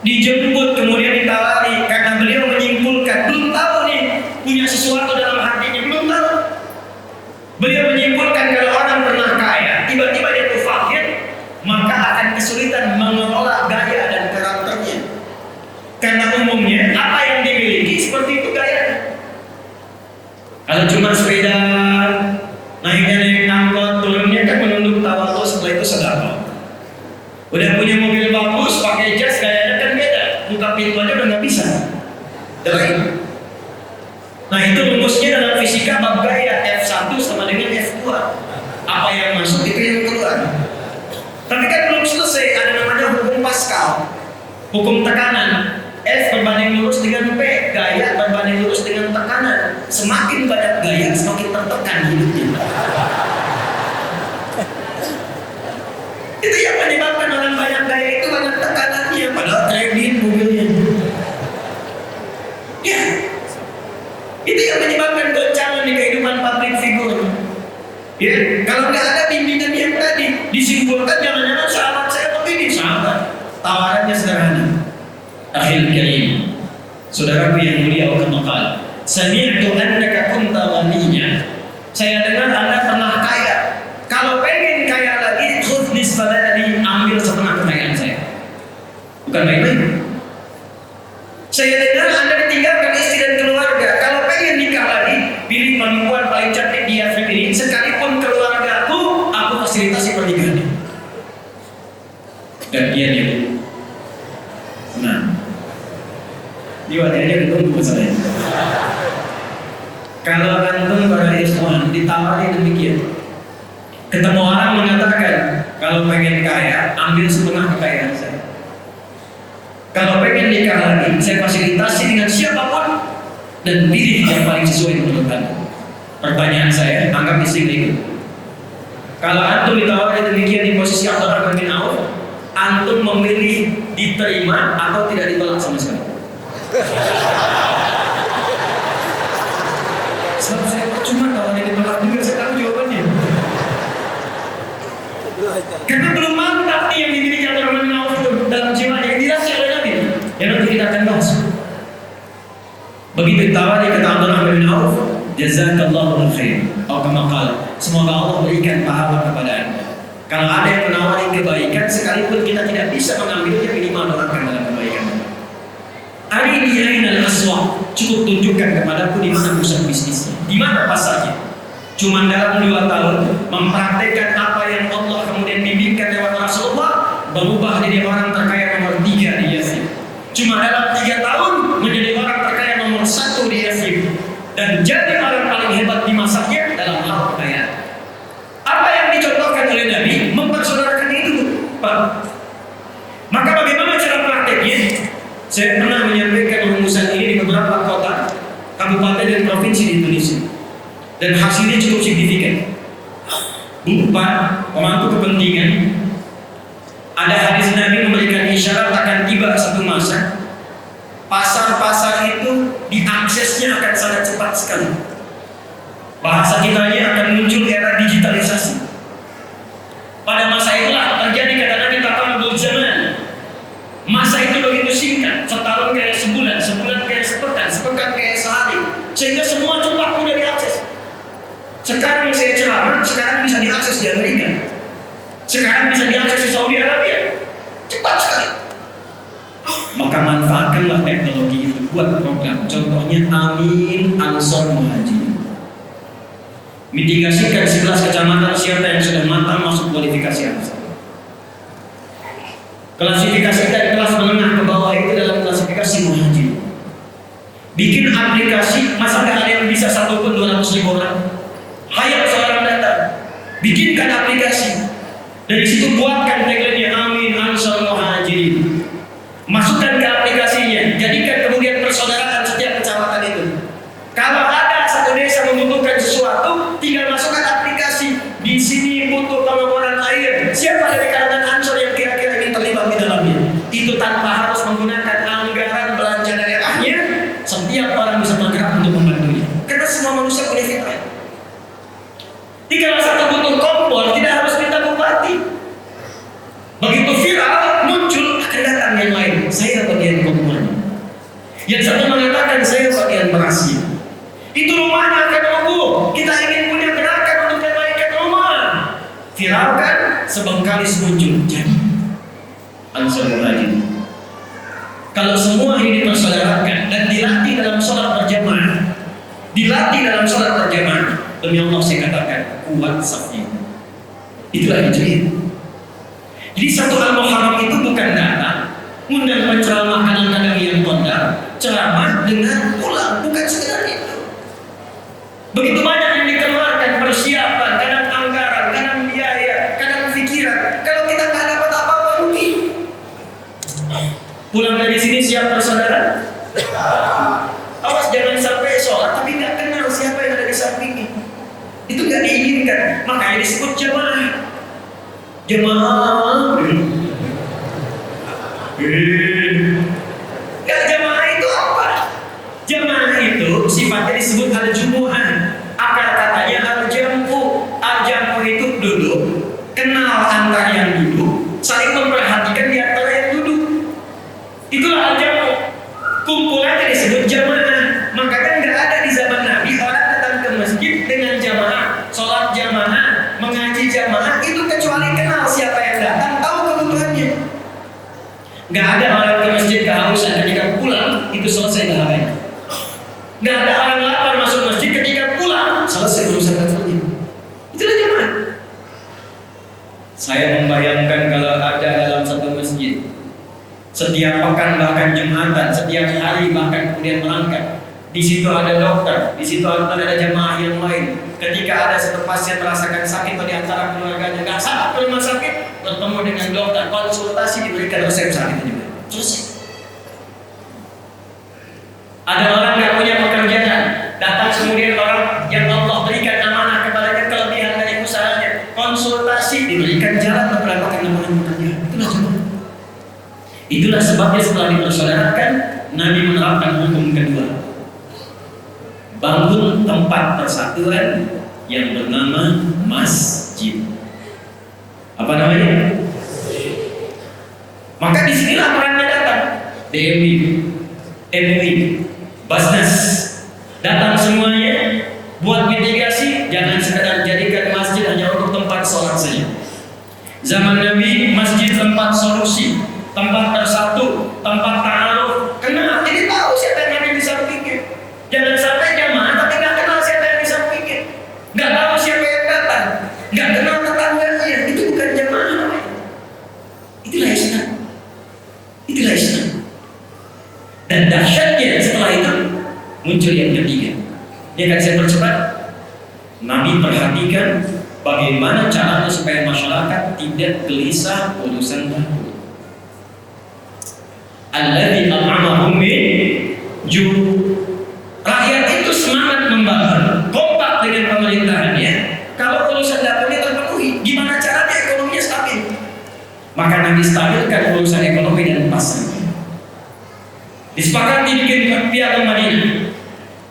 Dijemput kemudian ditawari karena beliau menyimpulkan, belum tahu nih punya sesuatu dalam hatinya, belum tahu. Beliau menyimpulkan kalau orang pernah kaya, tiba-tiba dia tuh fakir, maka akan kesulitan mengelola gaya dan karakternya. Karena umumnya apa yang dimiliki seperti itu gayanya. Kalau cuma sepeda, naik angkot, turunnya kan menunduk tawadhu, setelah itu sedekah. Udah punya mobil bagus, pakai jas, gayanya kan beda. Buka pintu aja udah nggak bisa. Jadi, nah itu rumusnya dalam fisika bab gaya, F1 sama dengan F2. Apa yang masuk itu yang keluar. Tapi kan belum selesai, ada namanya hukum Pascal, hukum tekanan. F berbanding lurus dengan P, gaya berbanding lurus dengan tekanan. Semakin banyak gaya, semakin tertekan hidupnya. Itu yang menyebabkan orang banyak gaya itu banyak tekanannya, padahal trading mobilnya. Ya, itu yang menyebabkan goncangan di kehidupan public figure. Ya, kalau nggak ada bimbingan yang tadi, disimpulkan jangan-jangan sahabat saya begini, sahabat. Tawarannya sederhana. Akhil karim, saudaraku yang mulia wa kamakal, sami'tu annaka kunta ghaniyyan. Saya dengar Anda pernah kaya. Kalau pengen kaya lagi, khudh nisfa tadi, ambil setengah kekayaan saya. Bukan main-main. Saya dengar Anda ditinggalkan istri dan keluarga. Kalau pengen nikah lagi, pilih perempuan paling cantik di Afrika ini. Sekalipun keluargaku, aku fasilitasi pernikahannya. Dan dia dulu. Nah, diwajahnya ditunggu saya. Kalau antum para ikhwan ditawari demikian, ketemu orang mengatakan kalau pengen kaya ambil setengah kekayaan saya. Kalau pengen nikah lagi saya fasilitasi dengan siapapun dan pilih yang paling sesuai menurut anda. Pertanyaan saya, anggap istri berikut. Kalau antum ditawari demikian di posisi Abdurrahman bin Auf, antum memilih diterima atau tidak ditolak sama sekali? Sebab saya cuma kalau ada ditolak juga saya tahu jawabannya. Karena belum mantap nih yang dimiliki Abdurrahman bin Auf itu dalam jiwanya yang dirasa oleh Nabi. Yang nanti kita akan bahas. Begitu ditawari kata Abdurrahman bin Auf, jazakallahu khair. Atau kama qala, semoga Allah berikan pahala kepada anda. Kalau ada yang menawari kebaikan, sekalipun kita tidak bisa mengambilnya, minimal doakan dalam kebaikan. Hari ini ainal aswaq, cukup tunjukkan kepadaku di mana pusat bisnisnya, di mana pasarnya. Cuma dalam 2 tahun mempraktekkan apa yang Allah kemudian bimbingkan lewat Rasulullah, berubah jadi orang terkaya nomor 3 di Yathrib. Cuma dalam 3 tahun menjadi orang terkaya nomor 1 di Yathrib dan jadi orang paling hebat di masanya dalam hal kekayaan. Apa yang dicontohkan oleh Nabi mempersaudarakan itu, Pak. Maka bagaimana cara prakteknya? Saya pernah menyampaikan rumusan ini di beberapa kota, kabupaten dan provinsi di Indonesia, dan hasilnya cukup signifikan. Pak, pemangku kepentingan, ada hadis Nabi memberikan isyarat akan tiba satu masa, pasar-pasar itu diaksesnya akan sangat cepat sekali. Bahasa kitanya akan muncul era digitalisasi. Pada masa itulah terjadi kata Nabi taqarrubul zaman. Masa itu begitu singkat, setahun kayak sebulan, sebulan kayak sepekan, sepekan kayak sehari, sehingga semua cepat mudah diakses. Sekarang saya ceramah, sekarang bisa diakses di Amerika, sekarang bisa diakses di Saudi Arabia, cepat sekali. Maka manfaatkanlah teknologi itu buat program. Contohnya Amin Ansor Muhajir. Mitigasikan 11 kecamatan siapa yang sudah matang masuk kualifikasi Ansor. Klasifikasikan kelas menengah ke bawah itu dalam klasifikasi Muhajir. Bikin aplikasi, masa nggak ada yang bisa satu pun 200.000 orang? Hayat seorang datang, bikinkan aplikasi. Dari situ buatkan tagline-nya Amin Ansor Muhajir. Masukkan ke aplikasinya, jadikan kemudian persaudaraan setiap kecamatan itu. Kalau ada satu desa membutuhkan sesuatu, tinggal masukkan aplikasi. Di sini butuh pengeboran air. Siapa dari kalangan Ansor yang kira-kira ini terlibat di dalamnya? Itu tanpa harus menggunakan anggaran belanja daerahnya. Setiap orang bisa bergerak untuk membantunya. Karena semua manusia punya fitrah. Jika satu butuh kompor, tidak harus minta bupati. Begitu viral, muncul akan datang yang lain. Saya bagian kompornya. Yang satu mengatakan saya bagian berasnya. Itu rumahnya akan roboh. Kita ingin punya gerakan untuk perbaikan rumah. Viralkan, sebengkalis muncul. Jadi ansur muhajir. Kalau semua ini dipersaudarakan dan dilatih dalam sholat berjamaah, demi Allah saya katakan kuat safnya. Itulah hijriah. Jadi satu Al-Muharram itu bukan datang undang penceramah kadang-kadang yang kondang, ceramah dengan pulang, bukan sekedar itu. Begitu banyak yang dikeluarkan persiapan, kadang anggaran, kadang biaya, kadang pikiran. Kalau kita nggak dapat apa-apa rugi. Pulang dari sini siap bersaudara? Awas jangan sampai sholat tapi nggak kenal siapa yang ada di sampingnya. Itu nggak diinginkan. Makanya disebut jamaah. Jamaah. Nggak, jamaah itu apa? Jamaah itu sifatnya disebut al-jumu'ah. Akar katanya al-jam'u. Al-jam'u itu duduk, kenal antara yang duduk, saling memperhatikan di antara yang duduk. Itulah al-jam'u. Kumpulannya disebut jamaah. Makanya nggak ada di zaman Nabi orang datang ke masjid dengan jamaah, sholat jamaah, mengaji jamaah itu kecuali kenal siapa yang datang, tahu kebutuhannya. Nggak ada orang ke masjid kehausan ketika pulang itu selesai dahaga. Nggak ada orang lapar masuk masjid ketika pulang selesai urusan kantornya. Itulah jamaah. Saya membayangkan kalau ada dalam satu masjid setiap pekan bahkan jumatan, setiap hari bahkan kemudian melangkah. Di situ ada dokter, di situ ada jamaah yang lain. Ketika ada satu pasien merasakan sakit atau di antara keluarganya nggak sabar ke rumah sakit, bertemu dengan dokter, konsultasi, diberikan resep sakit juga. Selesai. Ada orang yang punya pekerjaan, datang kemudian orang yang Allah berikan amanah kepadanya kelebihan dari usahanya, konsultasi, diberikan jalan untuk mendapatkan amanah pekerjaan. Itulah jamaah. Itulah sebabnya setelah dipersaudarakan, Nabi menerapkan hukum kedua. Bangun tempat persatuan yang bernama masjid. Apa namanya? Maka disinilah perannya datang. DMI, MUI, Basnas, datang semuanya buat mitigasi. Jangan sekadar jadikan masjid hanya untuk tempat sholat saja. Zaman Nabi masjid tempat solusi, tempat bersatu, tempat ta'aruf. Kenal, jadi tahu siapa yang ada di sampingnya. Jangan sampai jamaah tapi nggak kenal siapa yang di sampingnya, nggak tahu siapa yang datang, nggak kenal tetangganya. Itu bukan jamaah. Itulah Islam. Itulah Islam. Dan dahsyatnya setelah itu muncul yang ketiga. Dia akan saya percepat. Nabi perhatikan bagaimana caranya supaya masyarakat tidak gelisah urusan baru. Alladzi at'amahum min ju'. Rakyat itu semangat membangun, kompak dengan pemerintahannya. Kalau urusan dapurnya terpenuhi, gimana caranya ekonominya stabil? Maka Nabi stabilkan urusan ekonomi dan pasar. Disepakati bikin piagam Madinah,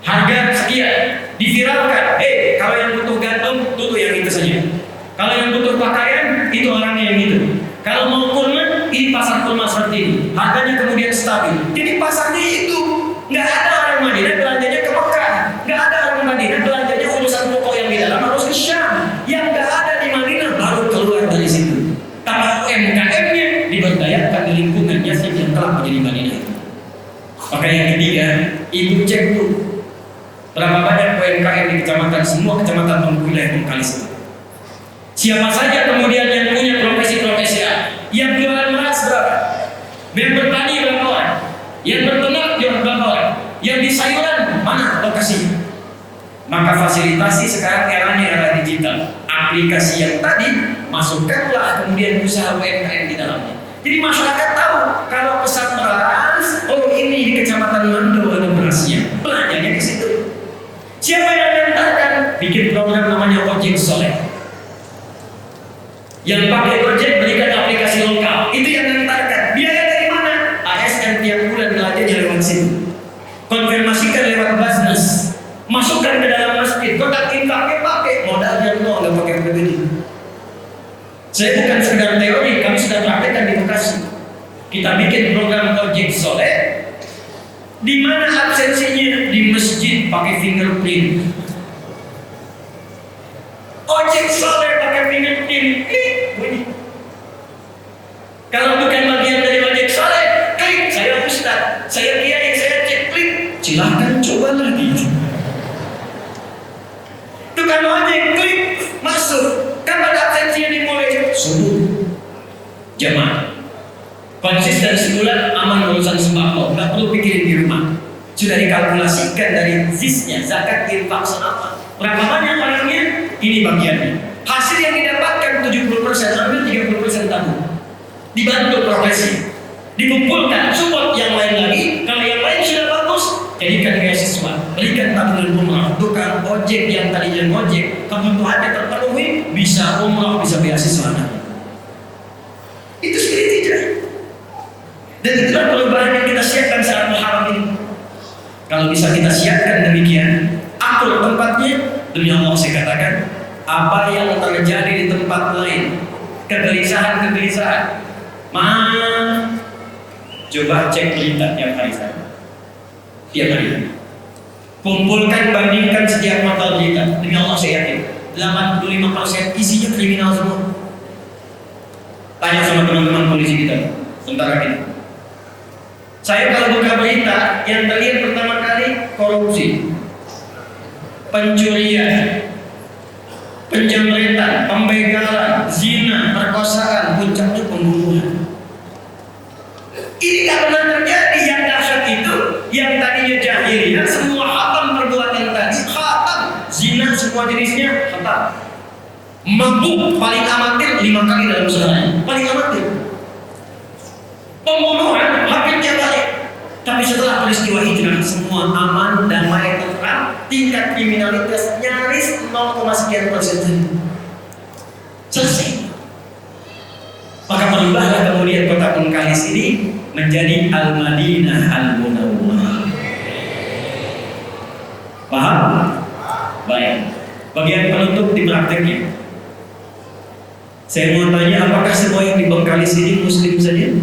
harga sekian, diviralkan. Kalau yang butuh gandum, tutup yang itu saja. Kalau yang butuh pakaian, itu orangnya yang itu. Kalau mau kurma, ini pasar kurma seperti ini. Harganya kemudian stabil. Jadi pasarnya itu. Nggak ada orang Madinah belanjanya ke Mekah. Nggak ada orang Madinah belanjanya urusan pokok yang di dalam harus ke Syam. Yang nggak ada di Madinah baru keluar dari situ. Tapi UMKM-nya diberdayakan di lingkungannya sehingga telah menjadi Madinah. Maka yang ketiga, ibu cek tuh berapa banyak UMKM di kecamatan, semua kecamatan wilayah Bengkalis. Siapa saja kemudian yang punya profesi-profesi A, yang jualan beras berapa, yang bertani berapa orang, yang berternak berapa orang, yang di sayuran mana lokasinya. Maka fasilitasi sekarang eranya era digital. Aplikasi yang tadi masukkanlah kemudian usaha UMKM di dalamnya. Jadi masyarakat tahu kalau pesan beras, oh ini di kecamatan Mando ada berasnya, belanjanya ke situ. Siapa yang mengantarkan? Bikin program namanya Ojek Soleh. Yang pakai Gojek berikan aplikasi lokal, itu yang mengantarkan. Biaya dari mana? ASN tiap bulan belanjanya lewat situ. Konfirmasikan lewat Basnas. Masukkan ke dalam masjid, kotak infaknya pakai, modalnya nol, nggak pakai PBD. Saya bukan sekedar teori, kami sudah praktekkan di Bekasi. Kita bikin program Ojek Soleh, di mana absensinya di masjid pakai fingerprint. Ojek Soleh pakai fingerprint, klik bunyi. Kalau bukan bagian Jemaah, konsisten sebulan aman urusan sembako, nggak perlu pikirin di rumah. Sudah dikalkulasikan dari zisnya, zakat, infak, sedekah. Berapa banyak orangnya? Ini bagiannya. Hasil yang didapatkan 70%, ambil 30% tabung. Dibantu profesi, dikumpulkan, support yang lain lagi. Kalau yang lain sudah bagus, jadikan beasiswa, berikan tabungan umrah. Tukang ojek yang tadinya ngojek, kebutuhannya terpenuhi, bisa umrah, bisa beasiswa. Itu spirit hijrah. Dan itulah perubahan yang kita siapkan saat Muharram ini. Kalau bisa kita siapkan demikian, akur tempatnya, demi Allah saya katakan, apa yang terjadi di tempat lain, kegelisahan, coba cek berita tiap hari saya. Tiap hari. Kumpulkan, bandingkan setiap mata berita. Demi Allah saya yakin 85% isinya kriminal semua. Tanya sama teman-teman polisi kita, tentara kita. Saya kalau buka berita, yang terlihat pertama kali korupsi, pencurian, penjamretan, pembegalan, zina, perkosaan, puncaknya pembunuhan. Ini karena terjadi yang dahsyat itu, yang tadinya jahiliyah, semua hatam perbuatan tadi, hatam, zina semua jenisnya hatam. Mabuk paling amatir 5 kali dalam sehari, paling amatir. Pembunuhan hampir balik. Tapi setelah peristiwa hijrah semua aman, damai, tentram, tingkat kriminalitas nyaris 0,sekian persen. Selesai. Maka berubahlah kemudian kota Bengkalis ini menjadi Al-Madinah Al-Munawwarah. Paham? Baik. Bagian penutup di prakteknya. Saya mau tanya, apakah semua yang di Bengkalis ini Muslim saja?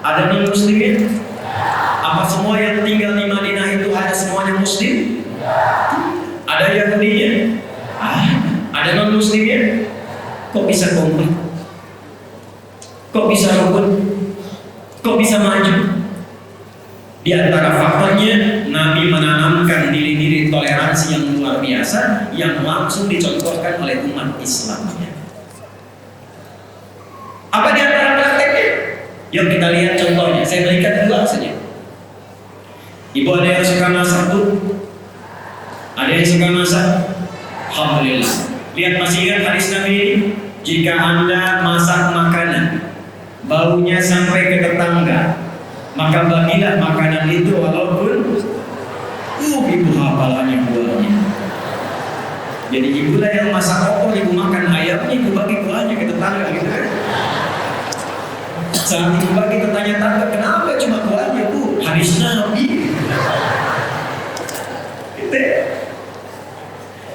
Ada non-Muslimnya? Apa semua yang tinggal di Madinah itu ada semuanya Muslim? Ada Yahudinya? Ada non-Muslimnya? Kok bisa kompak? Kok bisa rukun? Kok bisa maju? Di antara faktornya, Nabi menanamkan diri-diri toleransi yang luar biasa yang langsung dicontohkan oleh umat Islamnya. Apa di antara prakteknya? Yuk kita lihat contohnya. Saya berikan 2 saja. Ibu ada yang suka masak, Bu? Ada yang suka masak? Alhamdulillah. Lihat, masih ingat hadis Nabi ini? Jika Anda masak makanan, baunya sampai ke tetangga, maka bagilah makanan itu walaupun ibu hafalannya buahnya. Jadi ibu lah yang masak opor, ibu makan ayamnya, ibu bagi buahnya ke tetangga gitu kan. Saat ibu bagi tetangga, kenapa cuma buahnya, Bu? Hadis Nabi.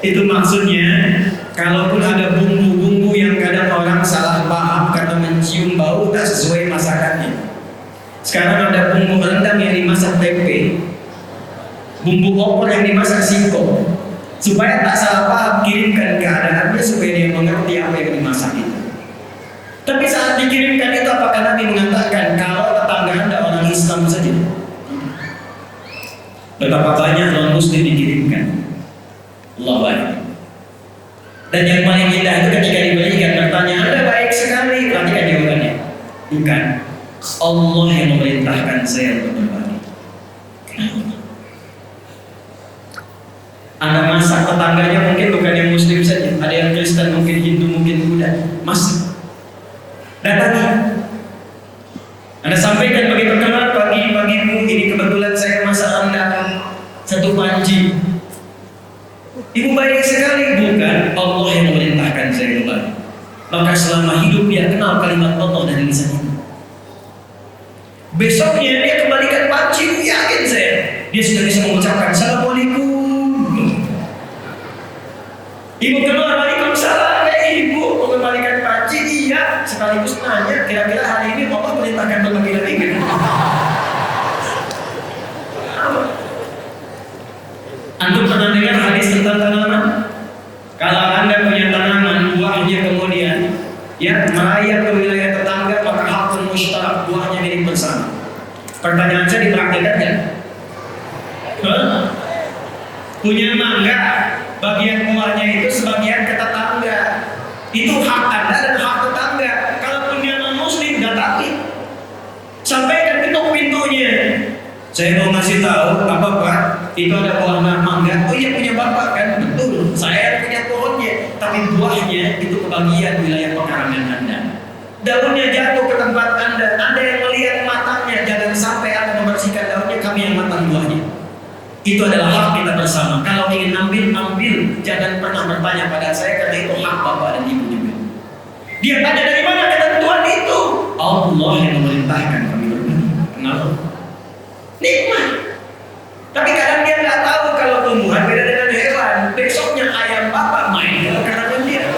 Itu maksudnya, kalaupun ada bumbu-bumbu yang kadang orang salah paham karena mencium bau tak sesuai masakannya. Sekarang ada bumbu rendang yang dimasak tempe, bumbu opor yang dimasak singkong. Supaya tak salah paham, kirimkan keadaannya supaya dia mengerti apa yang dimasak itu. Tapi saat dikirimkan itu, apakah Nabi mengatakan kalau tetangga Anda orang Islam saja? Betapa banyak non-Muslim dikirimkan. Allah baik. Dan yang paling indah itu ketika diberikan, bertanya, Anda baik sekali. Perhatikan jawabannya. Bukan. Allah yang memerintahkan saya untuk berbagi. Anda masak, tetangganya mungkin bukan yang Muslim saja, ada yang Kristen, mungkin Hindu, mungkin Buddha. Masak. Datangi. Anda sampaikan bagi perkenalan, pagi-pagimu ini kebetulan saya masak rendang 1 panci. Ibu baik sekali. Bukan. Allah yang memerintahkan saya berbagi. Maka selama hidup dia kenal kalimat Allah dari lisan itu. Besoknya dia kembalikan panci, yakin saya dia sudah bisa mengucapkan Assalamualaikum. Ibu keluar, Waalaikumsalam. Ibu mengembalikan panci, iya. Sekaligus nanya, kira-kira hari ini Allah perintahkan berbagi lagi kan? Antum pernah dengar hadis tentang tanaman? Kalau Anda punya tanaman, buahnya kemudian merayap ke wilayah tetangga, maka hakun mustarak, buahnya milik bersama. Pertanyaan saya, dipraktikkan nggak? Punya mangga, bagian buahnya itu sebagian ke tetangga. Itu hak Anda dan hak tetangga. tahu apa Pak? Itu ada buah mangga. Oh iya punya bapak kan? Betul. Saya punya pohonnya, tapi buahnya itu kebagian wilayah pekarangan Anda. Daunnya jatuh ke tempat Anda. Anda yang melihat matangnya, jangan sampai Anda membersihkan daunnya, kami yang matang buahnya. Itu adalah hak kita bersama. Kalau ingin ambil, jangan pernah bertanya pada saya karena itu hak bapak dan ibu juga. Dia tanya dari mana ketentuan itu? Allah yang memerintahkan kami berbagi. Kenapa? Nikmat. Tapi kadang dia nggak tahu kalau tumbuhan beda dengan hewan. Besoknya ayam bapak main kalau karangan dia.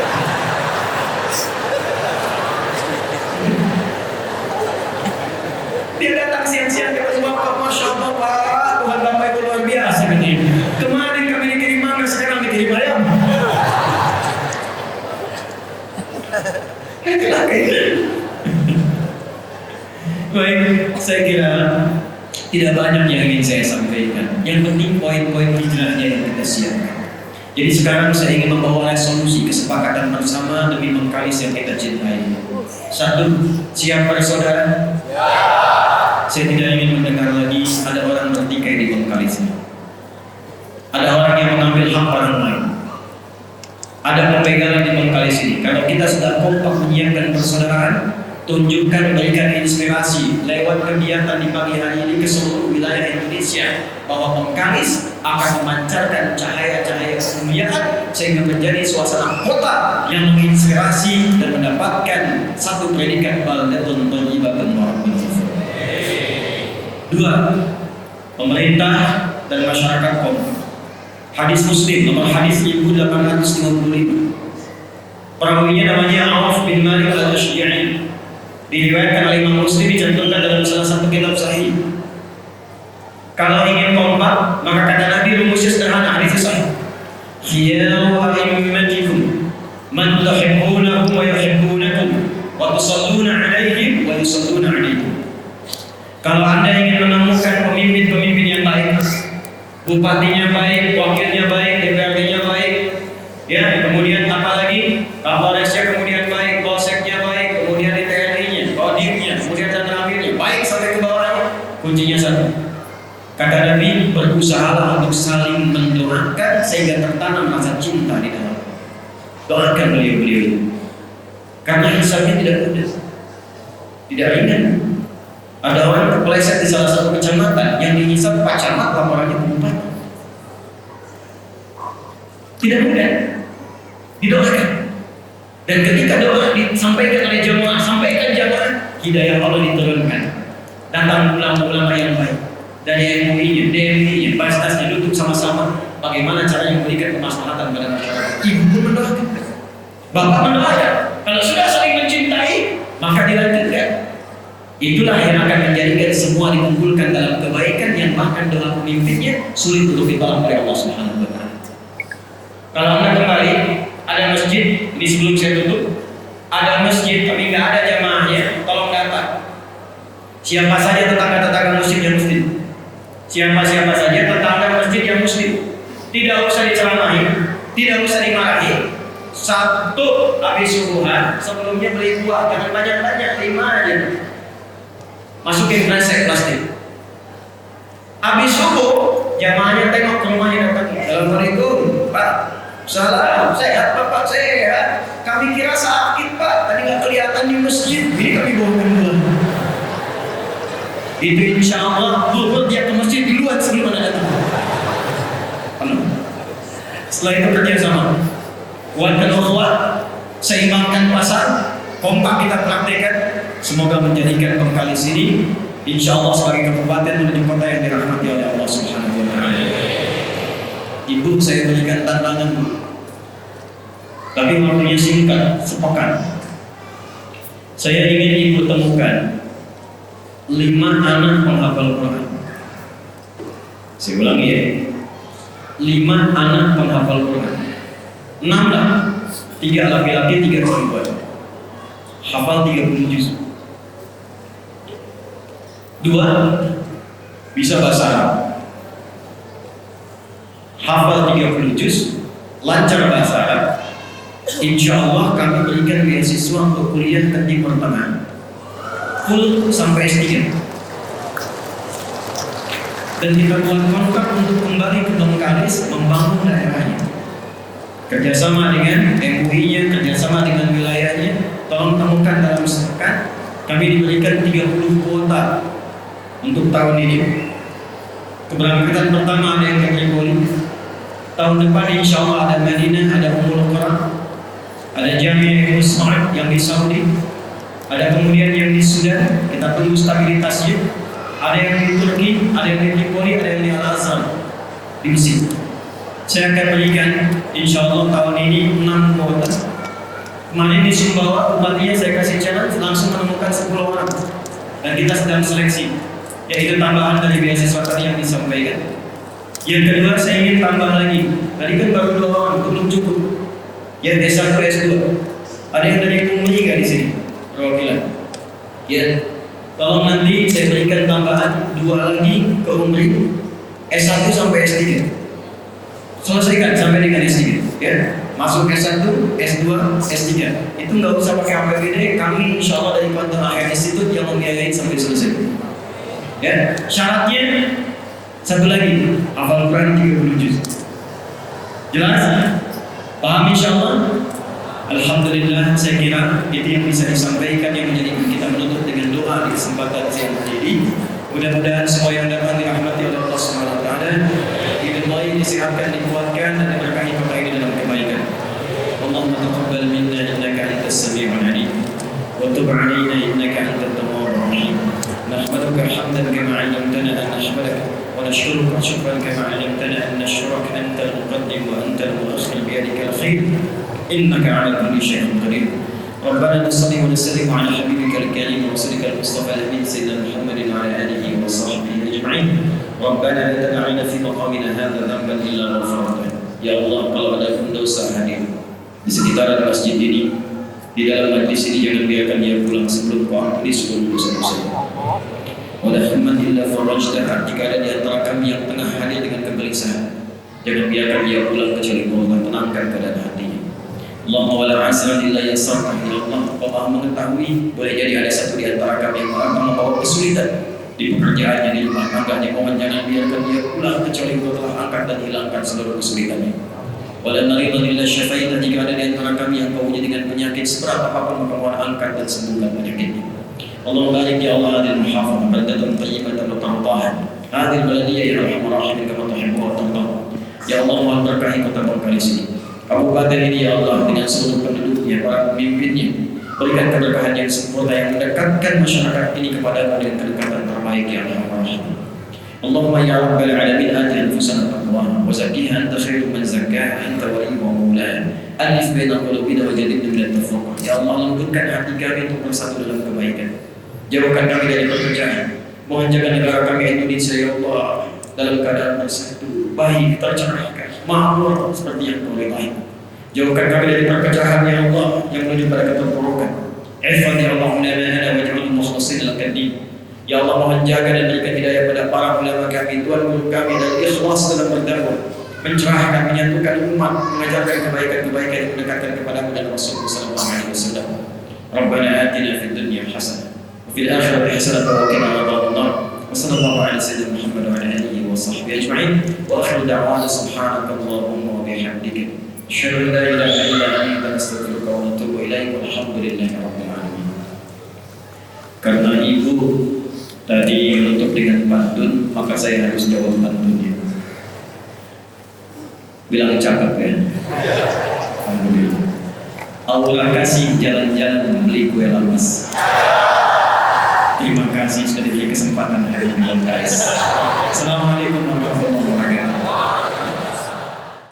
Dia datang siang-siang ke bapak, masya Allah Pak, Tuhan bapak itu luar biasa begini. Kemarin kami dikirim mangga, sekarang dikirim ayam. Baik, saya kira tidak banyak yang ingin saya sampaikan. Yang penting poin-poin hijrahnya yang kita siapkan. Jadi sekarang saya ingin membawa resolusi kesepakatan bersama demi Bengkalis yang kita cintai. Satu, siap para saudara? Ya. Saya tidak ingin mendengar lagi ada orang bertikai di Bengkalis ini. Ada orang yang mengambil hak orang lain. Ada pembegalan di Bengkalis ini. Kalau kita sudah kompak menyiapkan persaudaraan, tunjukkan, berikan inspirasi lewat kegiatan di pagi hari ini ke seluruh wilayah Indonesia bahwa Bengkalis akan memancarkan cahaya-cahaya kemuliaan sehingga menjadi suasana kota yang menginspirasi dan mendapatkan satu predikat baldatun thayyibatun wa rabbun ghafur. Dua, pemerintah dan masyarakat kompak. Hadis Muslim nomor hadis 1855. Perawinya namanya Auf bin Malik al-Ashja'i. Diriwayatkan oleh Imam Muslim, dicantumkan dalam salah satu kitab sahih. Kalau ingin kompak, maka kata Nabi rumusnya sederhana, hadis sahih. Khiyaru a'immatikum man tuhibbunahum wa yuhibbunakum wa tusalluna 'alaihim wa yusalluna 'alaikum. Kalau Anda ingin menemukan pemimpin-pemimpin yang baik, bupatinya baik, wakilnya baik, DPRD-nya baik, ya, kemudian apa lagi? Kapolresnya kemudian baik, polseknya baik, kemudian di TNI-nya, kodirnya, kemudian danramilnya, baik sampai ke bawahnya. Kuncinya satu. Kata Nabi, berusahalah untuk saling mendoakan sehingga tertanam rasa cinta di dalam. Doakan beliau-beliau itu. Karena hisabnya tidak mudah, tidak ringan. Ada orang terpeleset di salah satu kecamatan yang dihisab Pak Camat, laporannya ke bupati. Tidak mudah. Didoakan. Dan ketika doa disampaikan oleh jemaah, sampaikan jemaah, hidayah Allah diturunkan. Datang ulama-ulama yang baik dari MUI-nya, DMI-nya, Bastasnya duduk sama-sama bagaimana caranya memberikan kemaslahatan pada masyarakat. Ibu pun mendoakan, bapak mendoakan. Kalau sudah saling mencintai, maka dilanjutkan. Itulah yang akan menjadikan semua dikumpulkan dalam kebaikan yang bahkan doa pemimpinnya sulit untuk ditolak oleh Allah Subhanahu wa Ta'ala. Kalau Anda kembali, ada masjid, ini sebelum saya tutup, ada masjid tapi nggak ada jamaahnya, tolong datang. Siapa saja tetangga-tetangga muslim yang muslim, siapa-siapa saja tetangga masjid yang muslim, tidak usah diceramahi, tidak usah dimarahi. Satu, habis subuhan, sebelumnya beli buah, jangan banyak-banyak, 5 aja. Masukin kresek plastik. Habis subuh, jamaahnya tengok ke rumahnya datang. Assalamualaikum, Pak. Salam, sehat Bapak, sehat. Kami kira sakit Pak, tadi nggak kelihatan di masjid. Ini kami bawakan buah. Itu insya Allah, buat dia ke masjid duluan sebelum Anda datang. Setelah itu kerjasama. Kuatkan ukhuwah, seimbangkan pasar, kompak kita praktekkan. Semoga menjadikan Bengkalis ini insya Allah sebagai kabupaten menuju kota yang dirahmati oleh Allah Subhanahu wa Ta'ala. Ibu, saya berikan tantangan, tapi waktunya singkat, sepekan. Saya ingin ibu temukan 5 anak penghafal Quran. Saya ulangi ya, 5 anak penghafal Quran. 6 lah, 3 laki-laki, 3 perempuan. Hafal 30 juz. 2, bisa bahasa Arab, hafal 30 juz, lancar bahasa Arab. Insya Allah kami berikan beasiswa untuk kuliah ke Timur Tengah, full sampai S3. dan kita buat kontrak untuk kembali ke Bengkalis membangun daerahnya. Kerjasama dengan MUI-nya, kerjasama dengan wilayahnya, tolong temukan dalam sepekan kami diberikan 30 kuota untuk tahun ini. Keberangkatan pertama ada yang ke Tripoli, tahun depan insya Allah ada Madinah, ada Ummul Qura, ada Jami'ah Mus'ad yang di Saudi, ada kemudian yang di Sudan, kita tunggu stabilitasnya, ada yang di Turki, ada yang di Tripoli, ada yang di Al-Azhar di Mesir. Saya akan berikan insya Allah tahun ini 6 kuota. Kemarin di Sumbawa, Bupatinya saya kasih challenge langsung menemukan 10 orang, dan kita sedang seleksi, yaitu tambahan dari beasiswa tadi yang disampaikan. Yang kedua, saya ingin tambah lagi. Tadi kan baru 2 orang, belum cukup. Yang S1, S2. Ada yang dari Umri nggak di sini? Perwakilan. Ya, tolong nanti saya berikan tambahan 2 lagi ke Umri, S1 sampai S3. Selesaikan sampai dengan S3. Ya, masuk S1, S2, S3. Itu nggak usah pakai APBD. Kami insya Allah dari Kuantum Akhir Institute yang membiayai sampai selesai. Ya, syaratnya satu lagi, hafal Quran 30 juz. Jelas? Paham insya Allah? Alhamdulillah, saya kira itu yang bisa disampaikan yang menjadikan kita menutup dengan doa di kesempatan siang ini. Mudah-mudahan semua yang datang dirahmati oleh Allah Subhanahu wa taala, didemai, disehatkan, dikuatkan dan diberkahi kembali dalam kebaikan. Allahumma taqabbal minna innaka antas samiul alim wa tub 'alaina innaka antat tawwabur rahim. Nahmaduka hamdan kama 'allamtana an nahmadaka wa nashkuruka shukran kama 'allamtana an nashkuraka antal muqaddim wa antal muakhir bi yadika al-khair innaka 'ala kulli shay'in qadir. ربنا نصلي ونسلم على حبيبك الكريم ورسولك المصطفى الامين سيدنا محمد وعلى اله وصحبه اجمعين. ربنا لا تدع لنا في مقامنا هذا ذنبا الا غفرته. Ya Allah, kalau ada pun dosa hadir di sekitaran masjid ini, di dalam majlis ini, jangan biarkan dia pulang sebelum kau ampuni seluruh dosa-dosa. Wala hamman illa farajtaha. Jika ada di antara kami yang tengah hadir dengan kegelisahan, jangan biarkan dia pulang kecuali kau tenangkan keadaan hatinya. Allahumma wala asran illa yasarna. Ya Allah, kau maha mengetahui, boleh jadi ada satu di antara kami yang akan membawa kesulitan di pekerjaannya, di rumah tangganya. Mohon jangan biarkan dia pulang kecuali kau telah angkat dan hilangkan seluruh kesulitannya. Wala maridan illa syafaita. Jika ada di antara kami yang kau dengan penyakit seberat apapun, maka mohon angkat dan sembuhkan penyakitnya. Allahumma barik ya Allah hadil muhafazah baldatan tayyibatan wa tardahan hadil baladiyah ya arhamar rahimin kama tuhibbu wa tardah. Ya Allah, mohon berkahi kota Bengkalis ini, kabupaten ini ya Allah, dengan seluruh penduduknya, para pemimpinnya. Berikan keberkahan yang sempurna yang mendekatkan masyarakat ini kepada dengan kedekatan terbaik ya arhamar rahimin. Allahumma ya rabbal alamin ati anfusana taqwaha wa zakkiha anta khairu man zakkaha anta waliyuha wa maulaha. Alif baina qulubina wa jadidna min at-tafaqquh. Ya Allah, lembutkan hati kami untuk bersatu dalam kebaikan. Jauhkan kami dari perpecahan. Mohon jaga negara kami Indonesia ya Allah dalam keadaan bersatu, baik, tercerahkan, makmur seperti yang kau ridhai. Jauhkan kami dari perpecahan ya Allah yang menuju pada keterpurukan. Ifat ya Allah ulama-na waj'al mukhlisin lak-din. Ya Allah, mohon jaga dan berikan hidayah pada para ulama kami, tuan guru kami, dan ikhlas dalam berdakwah, mencerahkan, menyatukan umat, mengajarkan kebaikan-kebaikan yang mendekatkan kepadamu dan Rasulullah sallallahu alaihi wasallam. Rabbana atina fid dunya hasanah wa fil akhirati hasanah wa qina adzabannar. Wa sallallahu ala sayyidina Muhammad wa ala alihi wa sahbihi ajma'in. Wa akhiru da'wana subhanakallahumma wa bihamdika asyhadu an la ilaha illa anta astaghfiruka wa atubu ilaik. Walhamdulillahi rabbil alamin. Karena ibu tadi menutup dengan pantun, maka saya harus jawab pantunnya. Bilang cakep ya? Alhamdulillah. Allah kasih jalan-jalan membeli kue lapas. Terima kasih sudah diberi kesempatan hari ini guys. Assalamualaikum warahmatullahi wabarakatuh.